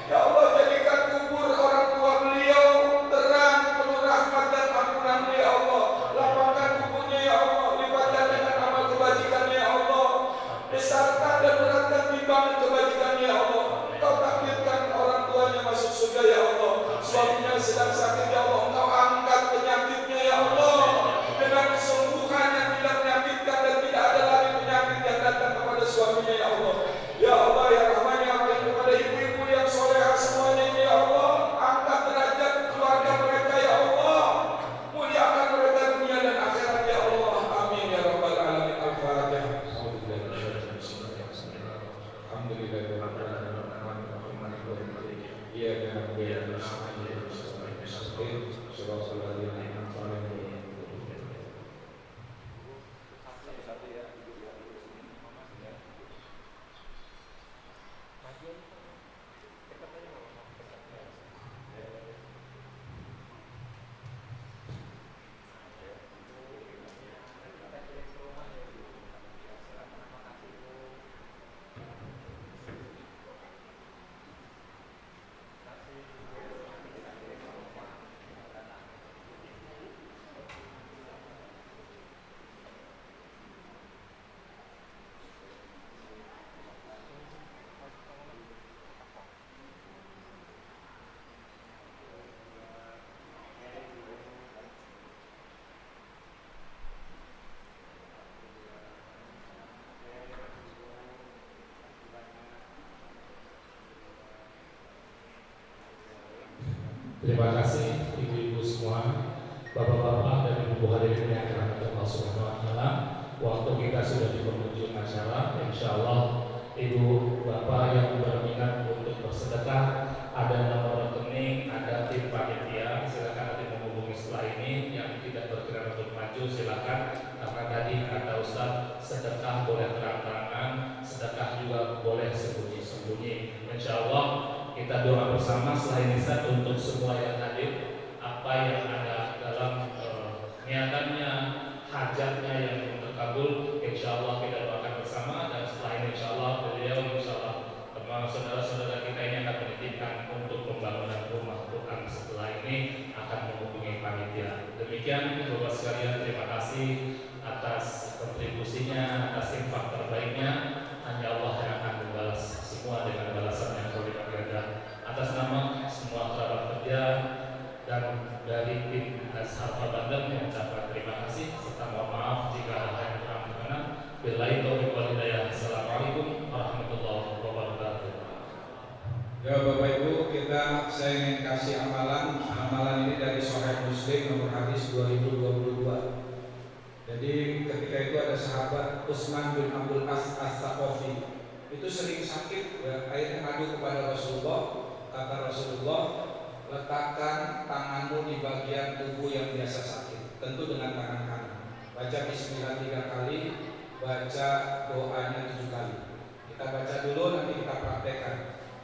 Ya Allah, jadikan kubur orang tua beliau terang, penuh rahmat dan ampunan-Mu, ya Allah. Lapangkan kuburnya, ya Allah, lipatkan dengan amal kebajikannya, ya Allah. Besarkan dan beratkan timbangan kebajikannya, ya Allah. Kau takdirkan orang tuanya masuk surga, ya Allah. Suaminya sedang sakit, ya Allah, Engkau angkat penyakitnya, ya Allah, dengan kesembuhan yang tidak menyakitkan dan tidak ada lagi penyakit yang datang kepada suaminya, ya Allah. Ya Allah, Ya Rahman, Ya Rahim, kepada ibu-ibu yang solehah semuanya ini, ya Allah, angkat derajat keluarga mereka, ya Allah. Muliakan mereka dunia dan akhirat, ya Allah. Amin ya rabbal alamin. Al-Fatihah. Terima kasih ibu-ibu semua, bapak-bapak dan ibu hadirin yang dirahmati Allah Subhanahu wa Ta'ala. Waktu kita sudah di penghujung acara, insya Allah ibu bapak yang berminat untuk bersedekah, ada nomor rekening, ada tim panitia, silakan nanti menghubungi setelah ini. Yang tidak berkenan untuk maju silakan, karena tadi kata Ustaz, sedekah boleh terang-terangan, sedekah juga boleh sembunyi-sembunyi. Insya Allah kita doa bersama setelah ini Ustaz untuk semua yang hadir, apa yang ada dalam niatannya, hajatnya yang terkabul, insya Allah kita doakan bersama. Dan setelah ini insya Allah beliau insya Allah teman saudara-saudara kita ini akan menitipkan untuk pembangunan rumah Quran. Setelah ini akan menghubungi panitia. Demikian Bapak sekalian, terima kasih atas kontribusinya, atas infak terbaiknya. Hanya Allah yang akan membalas semua dengan balasan yang berlipat ganda. Atas nama semua kerabat kerja dan dari tim Asharfa Banten mengucapkan terima kasih serta mohon maaf jika ada hal yang kurang berkenan. Billahi taufiq wal hidayah. Assalamualaikum warahmatullahi wabarakatuh. Ya Bapak Ibu, saya ingin kasih amalan ini dari Sahih Muslim nomor hadis 2022. Jadi ketika itu ada sahabat Utsman bin Abdul As-Saqafi, itu sering sakit, ya, akhirnya ngadu kepada Rasulullah. Kata Rasulullah, letakkan tanganmu di bagian tubuh yang biasa sakit, tentu dengan tangan kanan. Baca bismillah 3 kali, baca doanya 7 kali. Kita baca dulu, nanti kita praktekkan.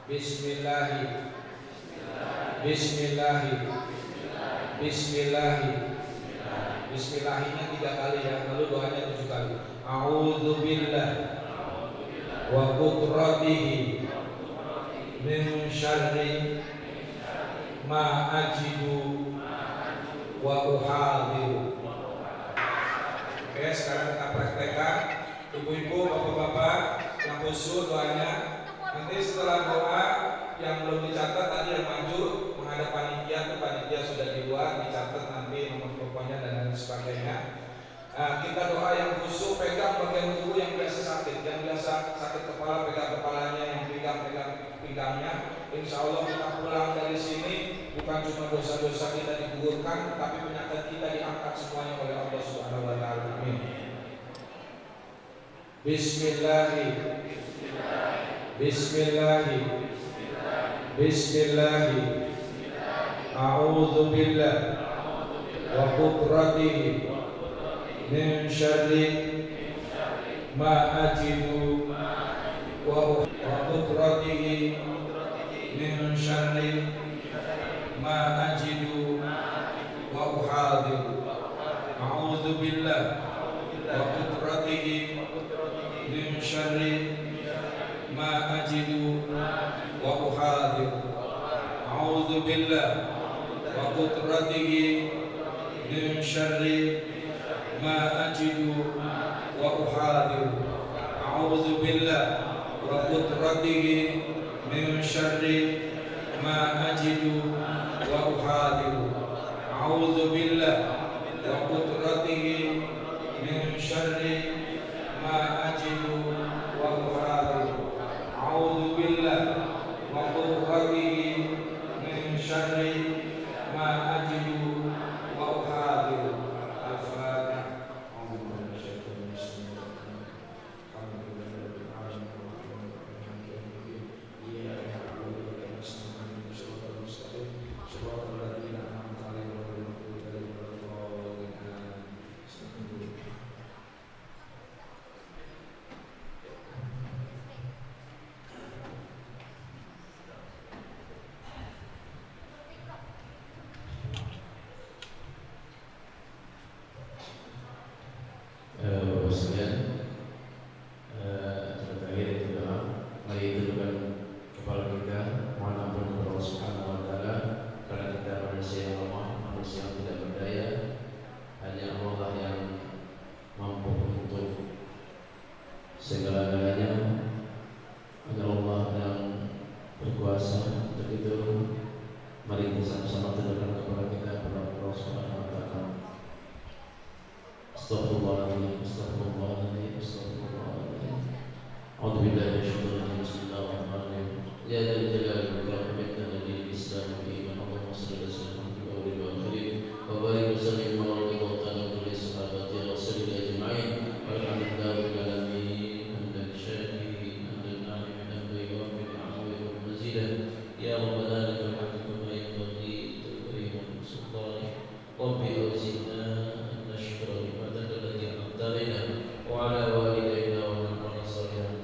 Bismillahi, Bismillahi, Bismillahi. Bismillahinya 3 kali ya, lalu doanya 7 kali. A'udzubillah wa qudratihi min syarri ma ajidu wa uhadiru. Oke, sekarang kita praktekkan. Ibu-ibu, bapak-bapak yang khusyuk doanya. Nanti setelah doa yang belum dicatat tadi yang maju menghadap panitia, panitia sudah di luar, dicatat nanti nomor teleponnya dan lain sebagainya. Kita doa yang khusyuk, pegang bagian tubuh yang biasa sakit, yang biasa sakit kepala pegang kepalanya, yang pegang pinggangnya. Insya Allah kita pulang dari sini bukan cuma dosa-dosa kita digugurkan, tapi penyakit kita diangkat semuanya oleh Allah Subhanahu Wa Taala. Amin. Bismillahi, Bismillahi, Bismillahi. A'udzubillah wa qudratihi min syarri ma ajidu wa qudratihi min syarri ma ajidu wa uhadiru. A'udzubillah wa qudratihi min syarri ma ajidu wa uhadiru. A'udzubillah wa qudratihi min syarri ma ajidu wa uhadiru. A'udzubillah wa qudratihi min syarri ma ajidu wa uhadiru. A'udzubillah wa qudratihi min syarri ma ajidu wa uhadiru. A'udzubillah wa qudratihi min syarri ma ajidu wa uhadiru. Bapak sekalian, terakhir itu doa. Mari tundukkan kepala kita, mohon ampun kepada Allah Subhanahu Wa Taala karena kita manusia yang lemah, manusia yang tidak berdaya. Hanya Allah lah yang mampu untuk segala-galanya. Hanya Allah yang berkuasa. Untuk itu, mari kita sama-sama tundukkan kepala kita kepada Allah Subhanahu Wa Taala. Astaghfirullahaladzim, astaghfirullahaladzim, astaghfirullahaladzim. A'udzubillahi minasyaitonir rajim. Bismillahirrahmanirrahim. Ya dzal jalali wal ikram, bidna dinil Islam wal iman. Allahumma shalli ala sayyidina Muhammad wa ala alihi wa barik wa sallim ala rasulillah wa sahabati rasulillah ajma'in. Walhamdulillahi rabbil alamin. Hamdan syakiri, hamdan na'im, hamdan yuwaffiq ni'amahu wa mazidah. Ya rabbana lakal hamdu kama yanbaghi li karim sultanik. Rabbi awzidna an nashkura ni'mataka allati an'amta alaina wa ala walidayna wa na'mal salihan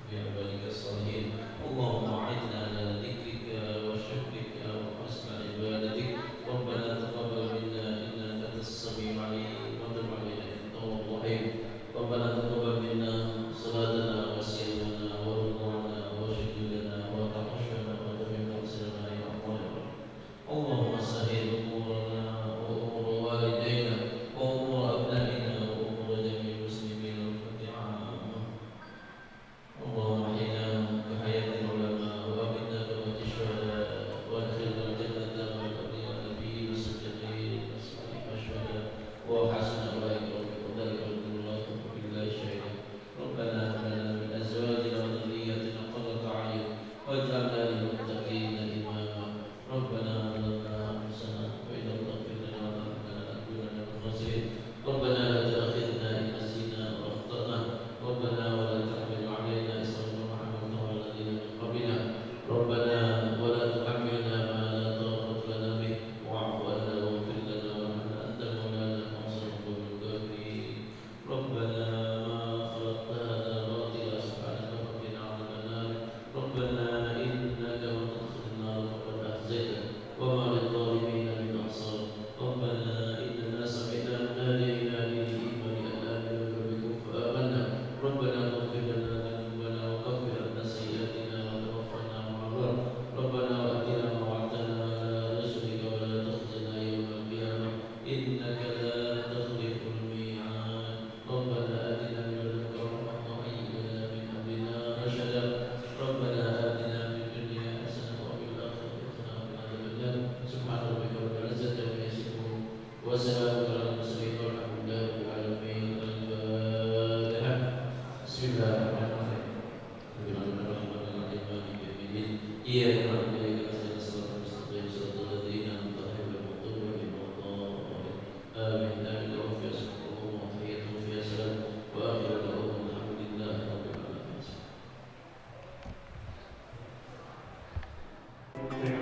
ya ibadika salihin. Allahumma a'inna ala dzikrika wa syukrika wa husni ibadatik. Rabbana taqabbal minna innaka antas samiul 'alim wa tub 'alaina innaka tawwabur rahim. Rabbana taqabbal minna salatana wa siyamana wa ruku'ana wa sujudana wa tahashshana wa tafina silana ya Allah. Allahumma sahhil umurana wa umur walidayna wa umur abnaina wa umur jami'il muslimin. Al-Fatihah. Allahumma ahyina bi hayatil ulama wa amitna bi mautis syuhada wa adkhilna al-jannata ma'a al-anbiya'i nabiyyin was-siddiqin was-shuhada wa hasuna ulaika rafiqa. Billahi syahida. Rabbana hab lana min azwajina wa dhurriyyatina qurrata a'yun waj'alna lil muttaqina imama. Rabbana zalamna anfusana wa in lam taghfir lana wa tarhamna lanakunanna minal khasirin. Rabbana la tu'akhidhna in nasina wa akhtana. Rabbana wa la tahmil 'alaina isran kama hamaltahu 'ala alladhina min qablina. Rabbana wa la tuhammilna ma la Terima